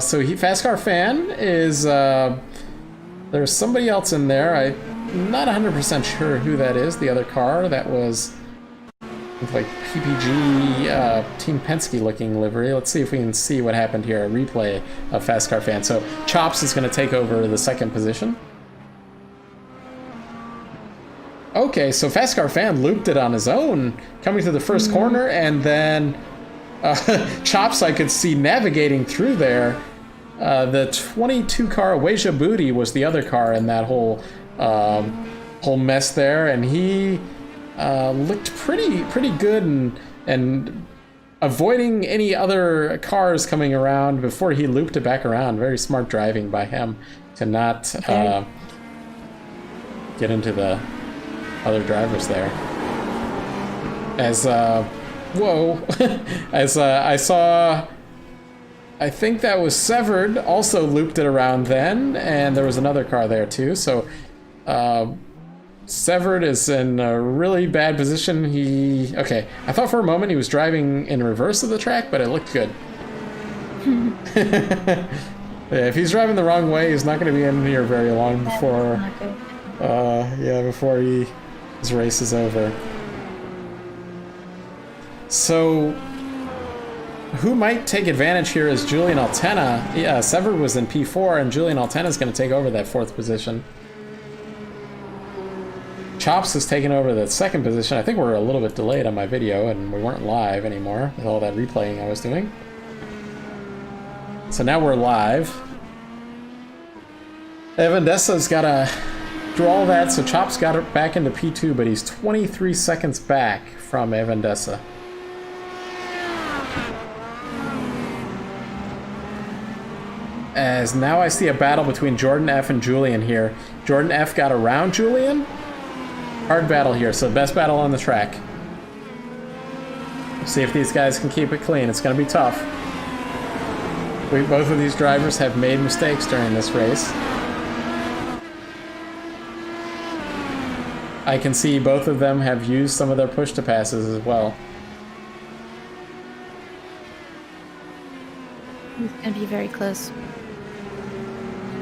So Fast Car Fan is... there's somebody else in there. I'm not 100% sure who that is. The other car that was with like PPG Team Penske looking livery. Let's see if we can see what happened here. A replay of Fast Car Fan. So Chops is going to take over the second position. Okay, so Fast Car Fan looped it on his own, coming to the first corner, and then Chops I could see navigating through there. The 22 car Weija Booty was the other car in that whole mess there, and he looked pretty good and avoiding any other cars coming around before he looped it back around. Very smart driving by him to not get into the other drivers there. As as I saw, I think that was Severed also looped it around then, and there was another car there too. So Severed is in a really bad position. I thought for a moment he was driving in reverse of the track, but it looked good. If he's driving the wrong way, he's not going to be in here very long before his race is over. So who might take advantage here is Julian Altena. Severed was in P4, and Julian Altena is going to take over that fourth position. Chops has taken over the second position. I think we're a little bit delayed on my video, and we weren't live anymore with all that replaying I was doing. So now we're live. Evan Dessa's got to do all that, so Chops got it back into P2, but he's 23 seconds back from Evan Dessa. As now I see a battle between Jordan F and Julian here. Jordan F got around Julian. Hard battle here, so best battle on the track. See if these guys can keep it clean. It's going to be tough. Both of these drivers have made mistakes during this race. I can see both of them have used some of their push-to-passes as well.
It's going to be very close.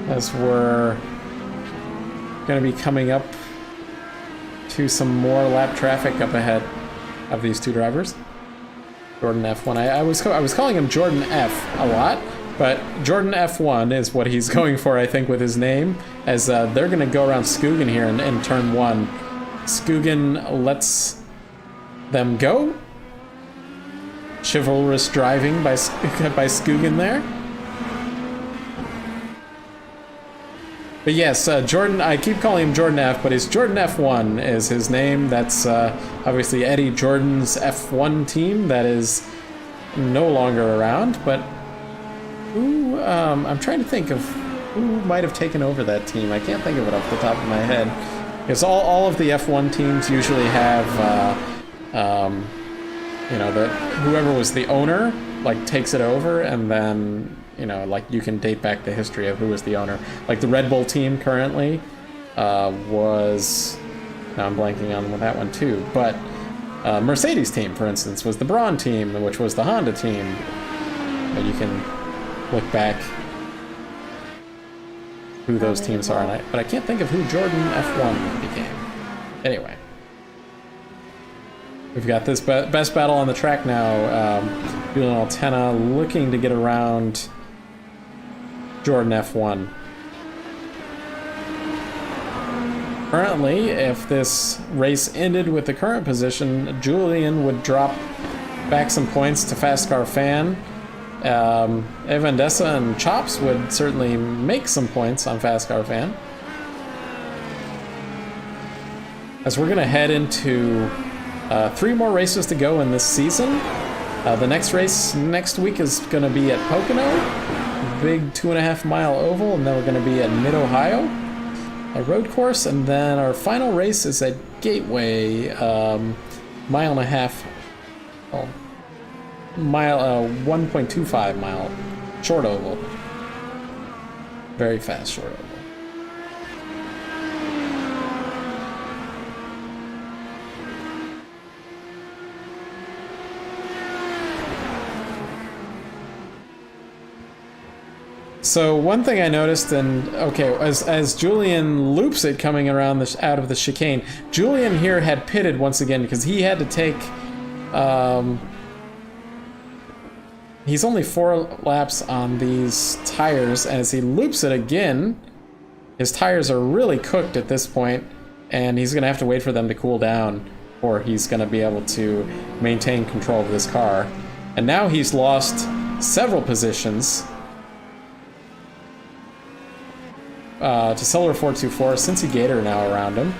As we're going to be coming up to some more lap traffic up ahead of these two drivers. Jordan F1. I was calling him Jordan F a lot, but Jordan F1 is what he's going for, I think, with his name, as they're going to go around Skugan here in turn one. Skugan lets them go. Chivalrous driving by Skugan there. But yes, Jordan, I keep calling him Jordan F, but his Jordan F1 is his name. That's obviously Eddie Jordan's F1 team that is no longer around. But who, I'm trying to think of who might have taken over that team. I can't think of it off the top of my head. Because all of the F1 teams usually have, whoever was the owner, like, takes it over, and then, you can date back the history of who was the owner. Like, the Red Bull team currently was... Now I'm blanking on that one, too. But Mercedes team, for instance, was the Braun team, which was the Honda team. But you can look back who those teams are, but I can't think of who Jordan F1 became. Anyway. We've got this best battle on the track now. Julian Altena looking to get around Jordan F1. Currently, if this race ended with the current position, Julian would drop back some points to Fast Car Fan. Evan Dessa and Chops would certainly make some points on Fast Car Fan. As we're going to head into 3 more races to go in this season. The next race next week is going to be at Pocono, big 2.5-mile oval, and then we're going to be at Mid-Ohio, a road course, and then our final race is at Gateway, 1.25 mile short oval. Very fast short oval. So one thing I noticed, and okay, as Julian loops it coming around out of the chicane, Julian here had pitted once again because he had to take. He's only 4 laps on these tires. As he loops it again, his tires are really cooked at this point, and he's going to have to wait for them to cool down, or he's going to be able to maintain control of this car. And now he's lost several positions. To Solar 424, Cincy Gator now around him.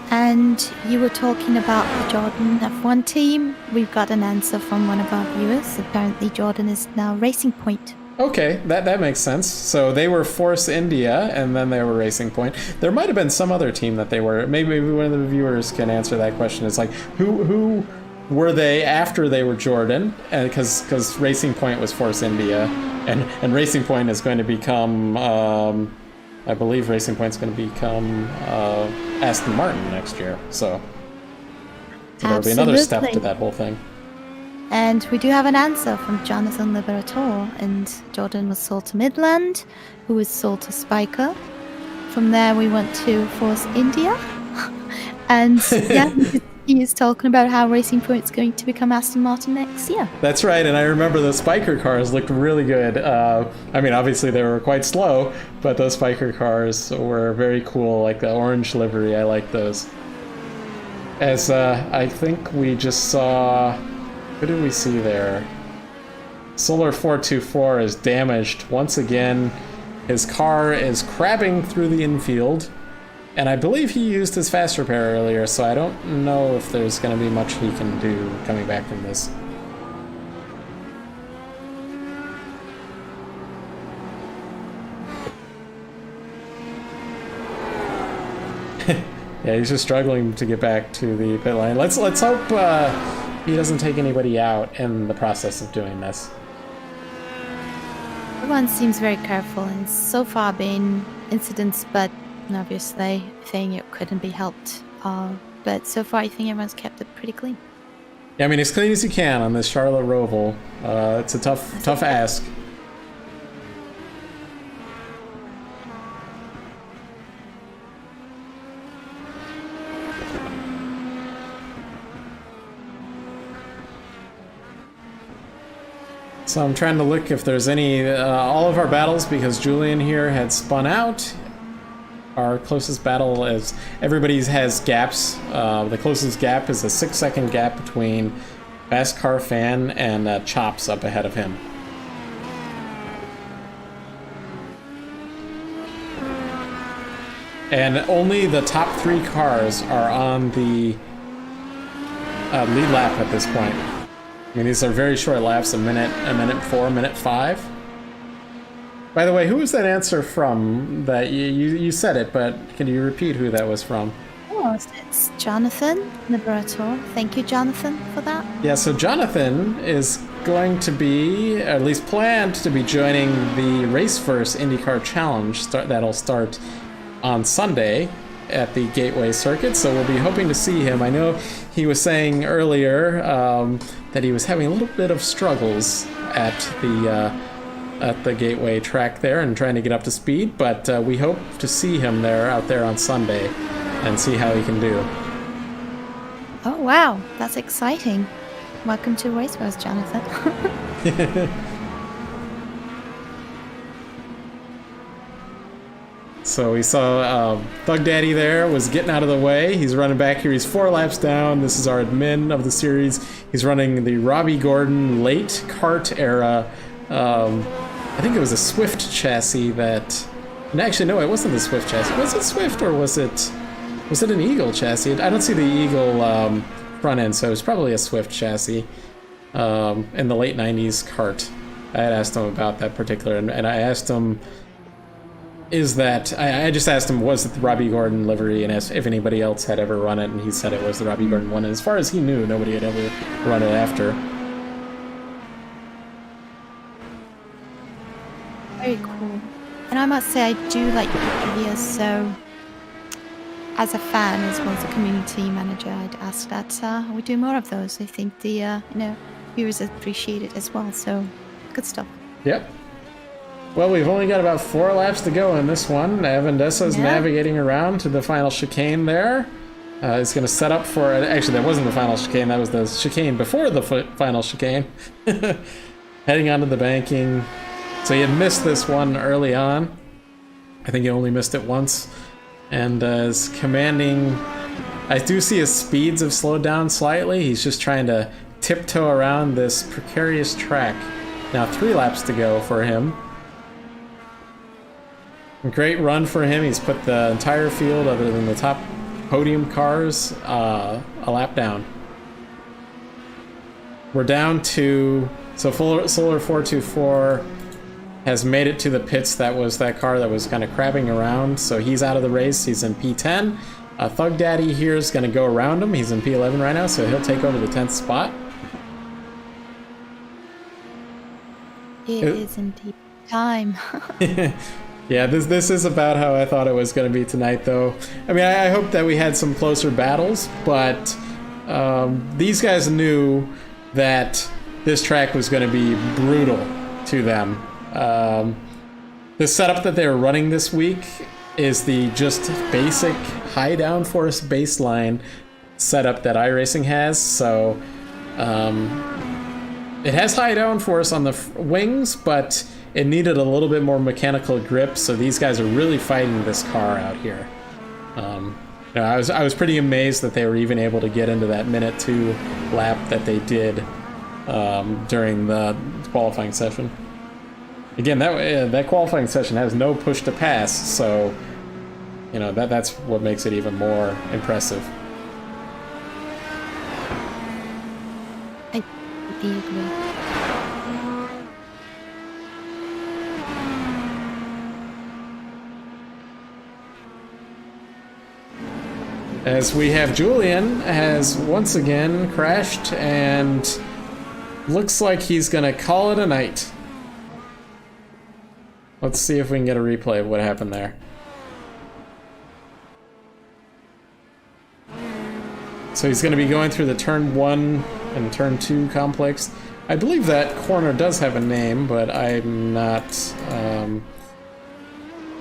And you were talking about the Jordan F1 team. We've got an answer from one of our viewers. Apparently Jordan is now Racing Point.
Okay, that makes sense. So they were Force India, and then they were Racing Point. There might have been some other team that they were. Maybe one of the viewers can answer that question. It's like, who were they after they were Jordan? And because Racing Point was Force India, and Racing Point is going to become, I believe Racing Point's going to become Aston Martin next year. So there'll be another step to that whole thing.
And we do have an answer from Jonathan Liberator, and Jordan was sold to Midland, who was sold to Spiker. From there we went to Force India, and yeah, he is talking about how Racing Point's going to become Aston Martin next year.
That's right, and I remember the Spiker cars looked really good. I mean, obviously they were quite slow, but those Spiker cars were very cool, like the orange livery. I like those. As I think we just saw... What did we see there? Solar 424 is damaged. Once again, his car is crabbing through the infield. And I believe he used his fast repair earlier, so I don't know if there's going to be much he can do coming back from this. Yeah, he's just struggling to get back to the pit lane. Let's hope he doesn't take anybody out in the process of doing this.
Everyone seems very careful, and so far been incidents, but obviously I think it couldn't be helped. But so far I think everyone's kept it pretty clean.
Yeah, I mean, as clean as you can on this Charlotte Roval. It's a tough ask. So I'm trying to look if there's any, all of our battles, because Julian here had spun out. Our closest battle is, everybody has gaps. The closest gap is a 6-second gap between Fast Car Fan and Chops up ahead of him. And only the top 3 cars are on the lead lap at this point. I mean, these are very short laps, a minute 4, minute 5. By the way, who was that answer from? That you said it, but can you repeat who that was from?
Oh, it's Jonathan Liberator. Thank you, Jonathan, for that.
Yeah, so Jonathan is going to be, or at least planned to be, joining the Race First IndyCar Challenge that'll start on Sunday. at the Gateway circuit, so we'll be hoping to see him. I know he was saying earlier that he was having a little bit of struggles at the Gateway track there and trying to get up to speed, but we hope to see him out there on Sunday and see how he can do.
Oh wow, that's exciting. Welcome to Raceverse, Jonathan.
So we saw Thug Daddy there was getting out of the way. He's running back here. He's 4 laps down. This is our admin of the series. He's running the Robbie Gordon late kart era. I think it was a Swift chassis that... Actually, no, it wasn't the Swift chassis. Was it Swift or was it an Eagle chassis? I don't see the Eagle front end, so it was probably a Swift chassis in the late 90s kart. I had asked him about that particular, and I asked him... I just asked him, was it the Robbie Gordon livery, and asked if anybody else had ever run it, and he said it was the Robbie Gordon one. And as far as he knew, nobody had ever run it after.
Very cool. And I must say, I do like the videos, so as a fan as well as a community manager, I'd ask that we do more of those. I think the viewers appreciate it as well, so good stuff.
Yep. Well, we've only got about 4 laps to go in this one. Evan Dessa's navigating around to the final chicane there. He's going to set up for... Actually, that wasn't the final chicane. That was the chicane before the final chicane. Heading onto the banking. So he had missed this one early on. I think he only missed it once. And is commanding... I do see his speeds have slowed down slightly. He's just trying to tiptoe around this precarious track. Now 3 laps to go for him. Great run for him. He's put the entire field, other than the top podium cars, a lap down. We're down to... So Solar 424 has made it to the pits. That was that car that was kind of crabbing around. So he's out of the race. He's in P10. Thug Daddy here is going to go around him. He's in P11 right now, so he'll take over the 10th spot.
It is indeed time.
Yeah, this is about how I thought it was going to be tonight, though. I mean, I hope that we had some closer battles, but these guys knew that this track was going to be brutal to them. The setup that they were running this week is the just basic high downforce baseline setup that iRacing has, so it has high downforce on the wings, but it needed a little bit more mechanical grip, so these guys are really fighting this car out here. I was pretty amazed that they were even able to get into that minute 2 lap that they did during the qualifying session. Again, that qualifying session has no push to pass, so that's what makes it even more impressive.
I agree.
As we have Julian has once again crashed and looks like he's gonna call it a night. Let's see if we can get a replay of what happened there. So he's gonna be going through the turn 1 and turn 2 complex. I believe that corner does have a name, but I'm not...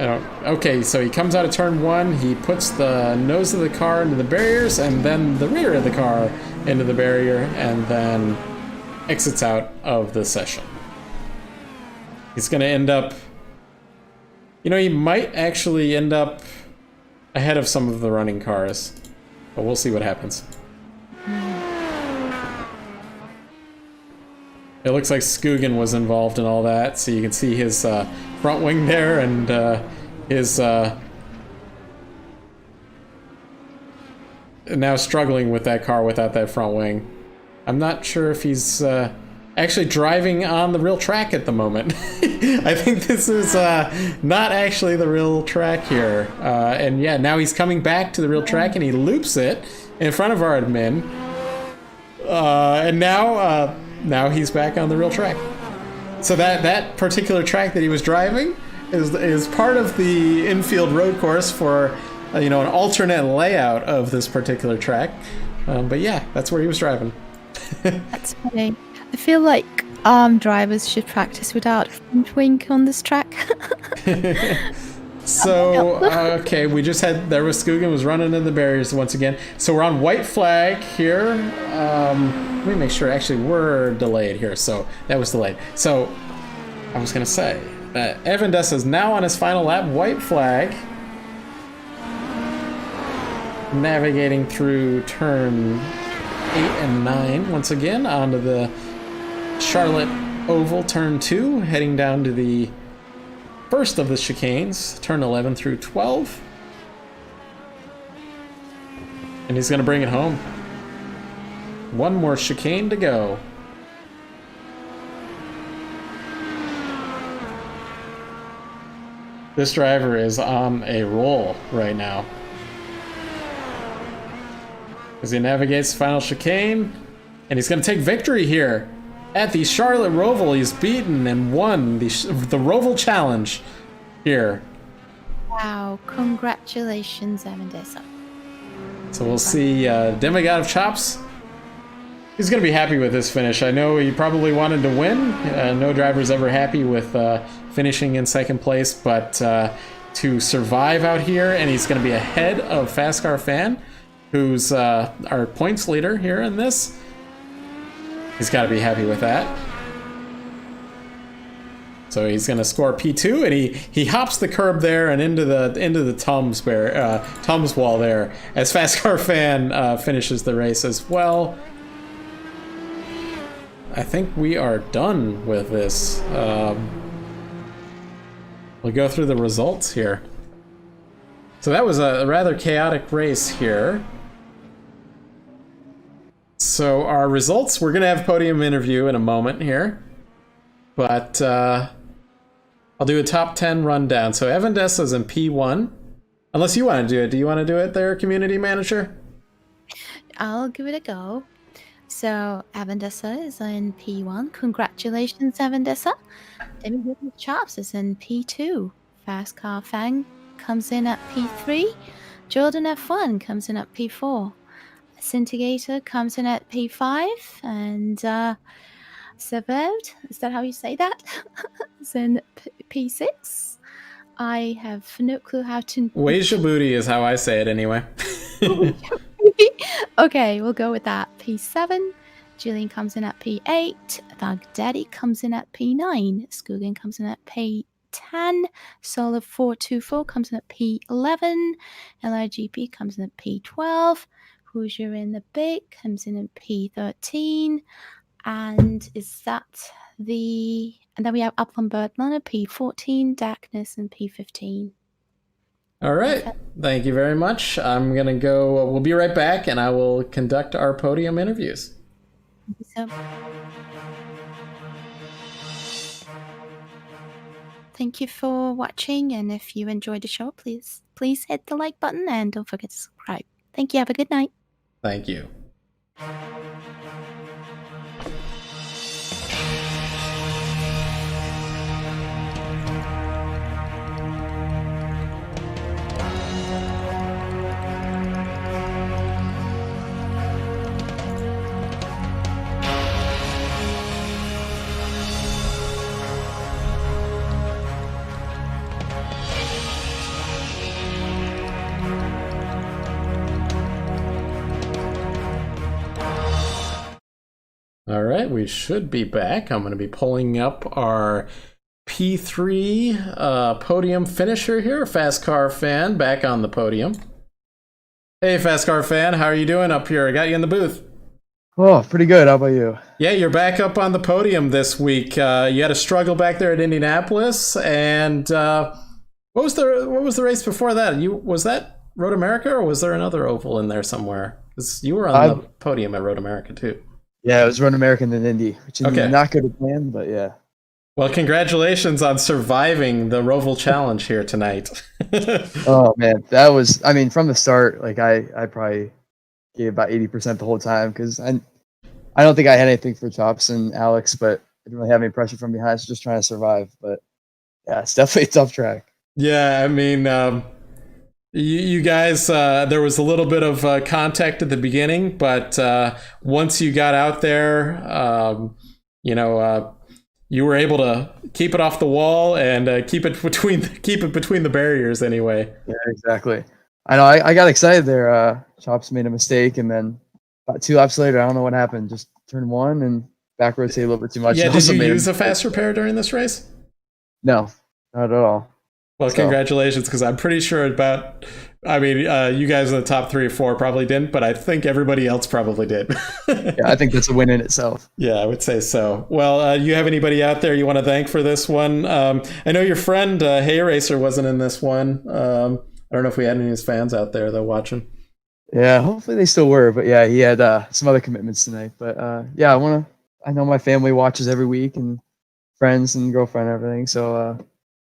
Okay, so he comes out of turn 1, he puts the nose of the car into the barriers, and then the rear of the car into the barrier, and then exits out of the session. He's going to end up... he might actually end up ahead of some of the running cars, but we'll see what happens. It looks like Skugan was involved in all that, so you can see his front wing there, and his now struggling with that car without that front wing. I'm not sure if he's actually driving on the real track at the moment. I think this is not actually the real track here. And yeah, now he's coming back to the real track, and he loops it in front of our admin. And now he's back on the real track. So that particular track that he was driving is part of the infield road course for an alternate layout of this particular track. But yeah, that's where he was driving.
That's funny. I feel like drivers should practice without front wing on this track.
So, okay, there was Skoogin was running in the barriers once again. So we're on white flag here. Let me make sure, actually, we're delayed here. So that was delayed. So I was going to say that Evan Dessa is now on his final lap, white flag. Navigating through turn 8 and 9 once again onto the Charlotte Oval, turn 2, heading down to the first of the chicanes, turn 11 through 12. And he's going to bring it home. One more chicane to go. This driver is on a roll right now. As he navigates the final chicane, and he's going to take victory here at the Charlotte Roval. He's beaten and won the Roval Challenge here.
Wow, congratulations, Evan Dessa.
So we'll see Demigod of Chops. He's going to be happy with this finish. I know he probably wanted to win. No driver's ever happy with finishing in second place, but to survive out here, and he's going to be ahead of Fast Car Fan, who's our points leader here in this. He's got to be happy with that. So he's going to score P2, and he hops the curb there and into the Tums wall there as Fast Car Fan finishes the race as well. I think we are done with this. We'll go through the results here. So that was a rather chaotic race here. So our results, we're going to have a podium interview in a moment here. But I'll do a top 10 rundown. So Evan Dessa is in P1. Unless you want to do it. Do you want to do it there, community manager?
I'll give it a go. So Evan Dessa is in P1. Congratulations, Evan Dessa. Demigod of Chops is in P2. Fast Car Fang comes in at P3. Jordan F1 comes in at P4. Syndicator comes in at P5, and Severed, is that how you say that? Is in P6. I have no clue how to...
Wasia Booty is how I say it anyway.
Okay, we'll go with that. P7. Jillian comes in at P8. Thug Daddy comes in at P9. Skoogin comes in at P10. Solid 424 comes in at P11. LIGP comes in at P12. Hoosier in the Big comes in at P13. And is that the... And then we have Upland Birdman at P14, Darkness, and P15.
All right. Thank you very much. I'm going to go... We'll be right back, and I will conduct our podium interviews.
Thank you for watching, and if you enjoyed the show, please hit the like button, and don't forget to subscribe. Thank you. Have a good night.
Thank you. All right, we should be back. I'm going to be pulling up our P3 podium finisher here, Fast Car Fan, back on the podium. Hey, Fast Car Fan, how are you doing up here? I got you in the booth.
Oh, pretty good. How about you?
Yeah, you're back up on the podium this week. You had a struggle back there at Indianapolis, and what was the race before that? Was that Road America, or was there another oval in there somewhere? Because you were on the podium at Road America too.
Yeah, it was Road America and then Indy, which is not good to plan, but yeah.
Well, congratulations on surviving the Roval Challenge here tonight.
Oh man, that was, I mean, from the start, like I probably gave about 80% the whole time, because I don't think I had anything for Chops and Alex, but I didn't really have any pressure from behind, so just trying to survive. But yeah, it's definitely a tough track.
Yeah, I mean, You guys, there was a little bit of contact at the beginning, but once you got out there, you were able to keep it off the wall and keep it between the barriers anyway.
Yeah, exactly. I know. I got excited there. Chops made a mistake, and then about 2 laps later, I don't know what happened. Just turned one and back rotated a little bit too much.
Yeah, did you use a fast repair during this race?
No, not at all.
Well, congratulations, because I'm pretty sure you guys in the top 3 or 4 probably didn't, but I think everybody else probably did.
Yeah, I think that's a win in itself.
Yeah, I would say so. Well, you have anybody out there you want to thank for this one? I know your friend Hey Racer wasn't in this one. I don't know if we had any of his fans out there though watching.
Yeah, hopefully they still were, but yeah, he had some other commitments tonight. But yeah, I know my family watches every week, and friends and girlfriend and everything. So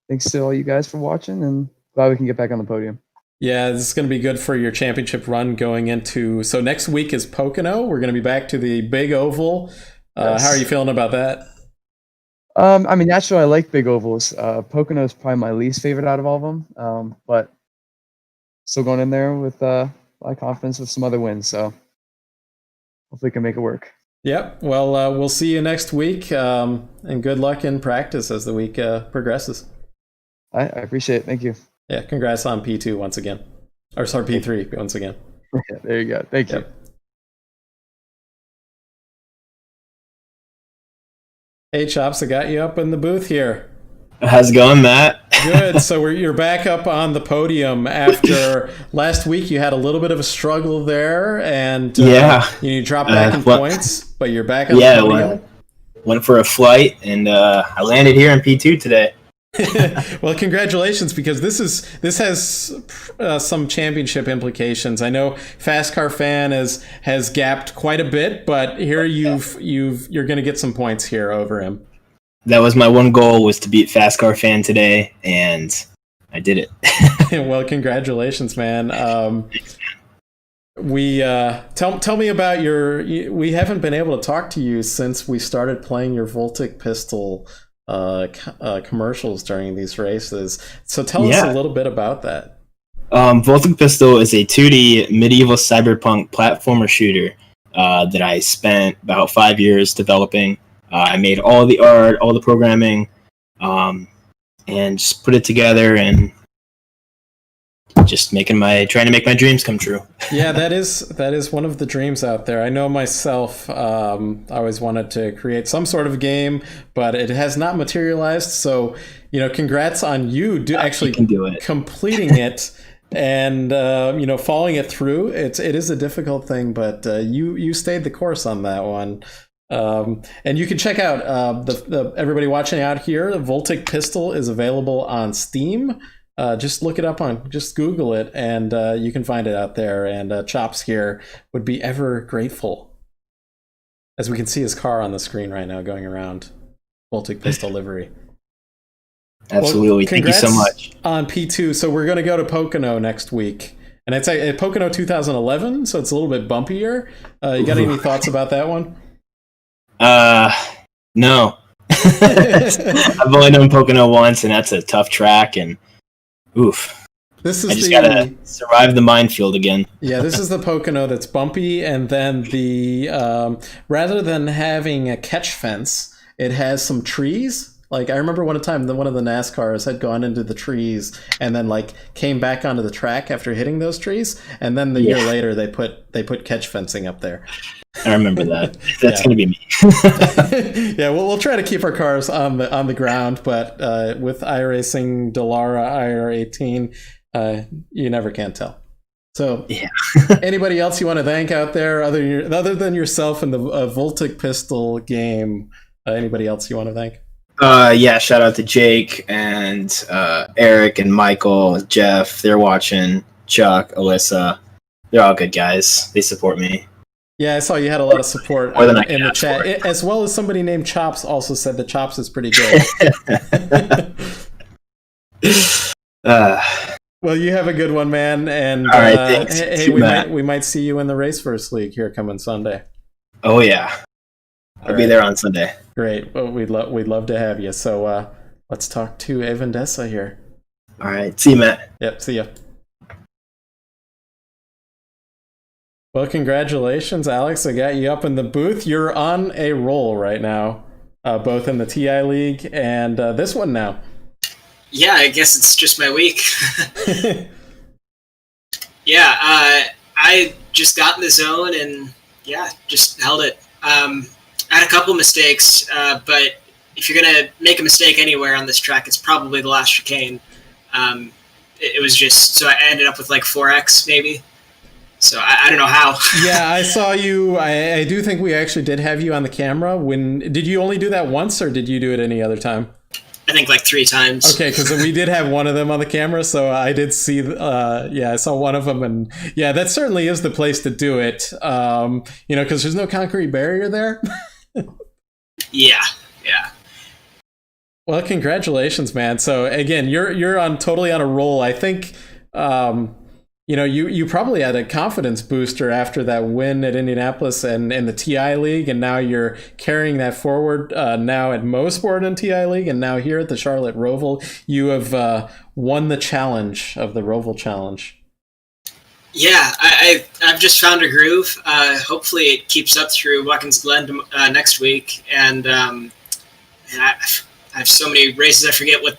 thanks to all you guys for watching, and glad we can get back on the podium.
Yeah, this is going to be good for your championship run going into. So next week is Pocono. We're going to be back to the big oval. Yes. How are you feeling about that?
Naturally, I like big ovals. Pocono is probably my least favorite out of all of them, but still going in there with a lot of confidence with some other wins. So hopefully we can make it work.
Yep. Well, we'll see you next week, and good luck in practice as the week progresses.
I appreciate it. Thank you.
Yeah, congrats on P2 once again. Or sorry, P3 once again.
Yeah, there you go. Thank you.
Hey, Chops, I got you up in the booth here.
How's it going, Matt?
Good. So you're back up on the podium after last week. You had a little bit of a struggle there, and you dropped back in points, but you're back on the podium.
Went for a flight, and I landed here in P2 today.
Well, congratulations, because this has some championship implications. I know Fast Car Fan has gapped quite a bit, but here you're going to get some points here over him.
That was my one goal, was to beat Fast Car Fan today, and I did it.
Well, congratulations, man. Tell me about we haven't been able to talk to you since we started playing your Voltic Pistol commercials during these races. So tell us a little bit about that.
Voltic Pistol is a 2D medieval cyberpunk platformer shooter that I spent about 5 years developing. I made all the art, all the programming, and just put it together and just trying to make my dreams come true.
Yeah, that is one of the dreams out there. I know myself, I always wanted to create some sort of game, but it has not materialized. So, congrats on you actually completing it and, following it through. It is a difficult thing, but you stayed the course on that one. And you can check out everybody watching out here. Voltic Pistol is available on Steam. Just look it up just Google it, and you can find it out there. And Chops here would be ever grateful, as we can see his car on the screen right now going around. Voltic Pistol livery.
Absolutely. Well, thank you so much.
On P2, so we're going to go to Pocono next week. And it's at Pocono 2011, so it's a little bit bumpier. You got any thoughts about that one?
No. I've only done Pocono once, and that's a tough track, and oof. I just gotta survive the minefield again.
Yeah, this is the Pocono that's bumpy, and then rather than having a catch fence, it has some trees. Like, I remember one time one of the NASCARs had gone into the trees and then came back onto the track after hitting those trees, and then the year later they put catch fencing up there.
I remember that. That's going to be me.
Yeah, we'll try to keep our cars on the ground, but with iRacing Dallara IR18, you never can tell. So, anybody else you want to thank out there other than yourself and the Voltic Pistol game? Anybody else you want to thank?
Shout out to Jake and Eric and Michael, Jeff. They're watching. Chuck, Alyssa. They're all good guys. They support me.
Yeah, I saw you had a lot of support in the chat, as well as somebody named Chops also said that Chops is pretty good. Well, you have a good one, man, and
all right, thanks.
we might see you in the Raceverse League here coming Sunday.
Oh yeah, I'll be there on Sunday.
Great, well, we'd love to have you. So let's talk to Avendessa here.
All right, see you, Matt.
Yep, see ya. Well, congratulations, Alex. I got you up in the booth. You're on a roll right now, both in the TI League and this one now.
Yeah, I guess it's just my week. Yeah, I just got in the zone and, just held it. I had a couple mistakes, but if you're going to make a mistake anywhere on this track, it's probably the last chicane. It was just, so I ended up with like 4X maybe. So I don't know how.
Yeah, I saw you. I do think we actually did have you on the camera. Did you only do that once, or did you do it any other time?
I think like 3 times.
Okay, because we did have one of them on the camera, so I did see. I saw one of them, and yeah, that certainly is the place to do it. Because there's no concrete barrier there.
Yeah.
Well, congratulations, man. So again, you're totally on a roll. I think. You probably had a confidence booster after that win at Indianapolis and the TI League, and now you're carrying that forward now at Mosport and TI League, and now here at the Charlotte Roval. You have won the challenge of the Roval Challenge. Yeah,
I've just found a groove. Hopefully it keeps up through Watkins Glen next week, and I have so many races, I forget where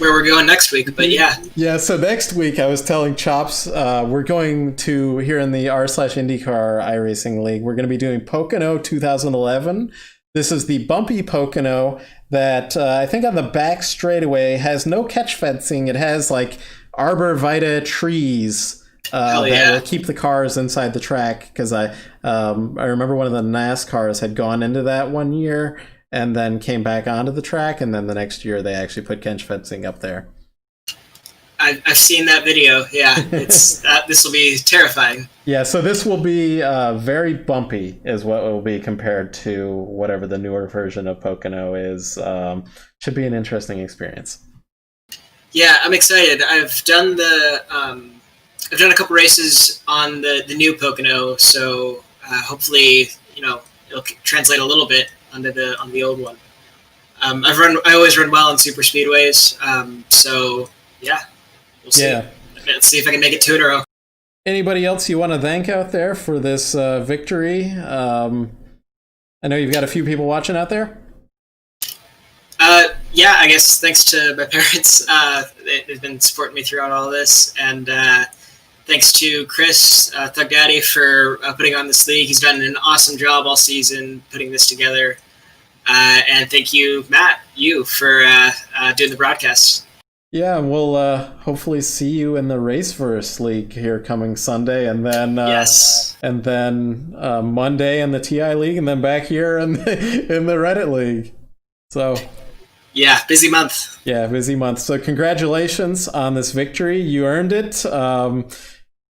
we're going next week, but yeah.
Yeah, so next week I was telling Chops, we're going to, here in the r/IndyCar iRacing League, we're going to be doing Pocono 2011. This is the bumpy Pocono that I think on the back straightaway has no catch fencing. It has like arborvitae trees that will keep the cars inside the track, because I remember one of the NASCARs had gone into that one year and then came back onto the track, and then the next year they actually put catch fencing up there.
I've seen that video. Yeah, this will be terrifying.
Yeah, so this will be very bumpy, is what it will be compared to whatever the newer version of Pocono is. Should be an interesting experience.
Yeah, I'm excited. I've done a couple races on the new Pocono, so hopefully it'll translate a little bit on the old one. I always run well in super speedways, so yeah, we'll see. Yeah. Let's see if I can make it 2 in a row.
Anybody else you want to thank out there for this victory? I know you've got a few people watching out there.
Yeah, I guess thanks to my parents. They've been supporting me throughout all this, and thanks to Chris, Thug Daddy, for putting on this league. He's done an awesome job all season putting this together. And thank you, Matt, for doing the broadcast.
Yeah, we'll hopefully see you in the Raceverse League here coming Sunday, and then
yes,
and then Monday in the TI League, and then back here in the Reddit League. So
yeah, busy month.
Yeah, busy month. So congratulations on this victory. You earned it.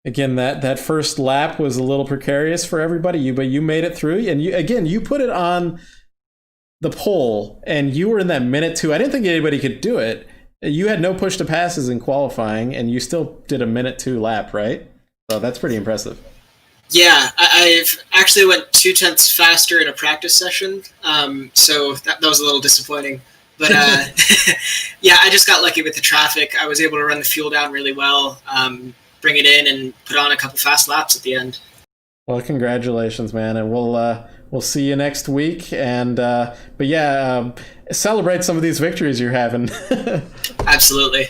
Again, that first lap was a little precarious for everybody, but you made it through, and you put it on the pole, and you were in that minute 2. I didn't think anybody could do it. You had no push to passes in qualifying, and you still did a minute 2 lap, right? So that's pretty impressive.
Yeah, I've actually went 0.2 faster in a practice session, so that was a little disappointing. But yeah, I just got lucky with the traffic. I was able to run the fuel down really well, bring it in, and put on a couple fast laps at the end.
Well, congratulations, man, and we'll see you next week. And but yeah, celebrate some of these victories you're having.
Absolutely.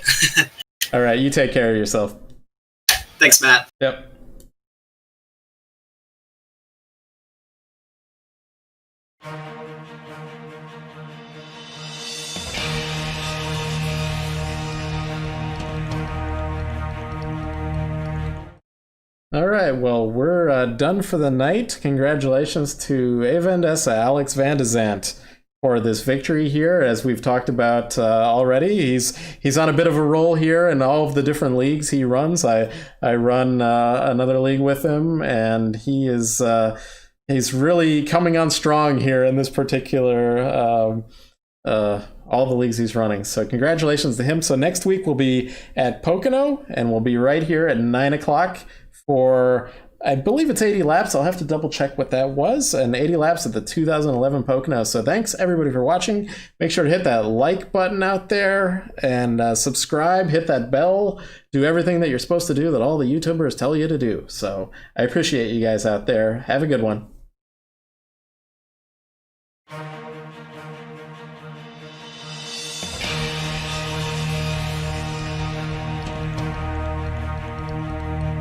All right, you take care of yourself.
Thanks, Matt.
Yep. All right, well, we're done for the night. Congratulations to Avendessa, Alex Van de Zandt, for this victory here. As we've talked about already, he's on a bit of a roll here in all of the different leagues he runs. I run another league with him, and he's really coming on strong here in this particular all the leagues he's running. So congratulations to him. So next week we'll be at Pocono, and we'll be right here at 9 o'clock for I believe it's 80 laps. I'll have to double check what that was. And 80 laps at the 2011 Pocono. So thanks everybody for watching. Make sure to hit that like button out there and subscribe, hit that bell, do everything that you're supposed to do that all the YouTubers tell you to do. So I appreciate you guys out there. Have a good one.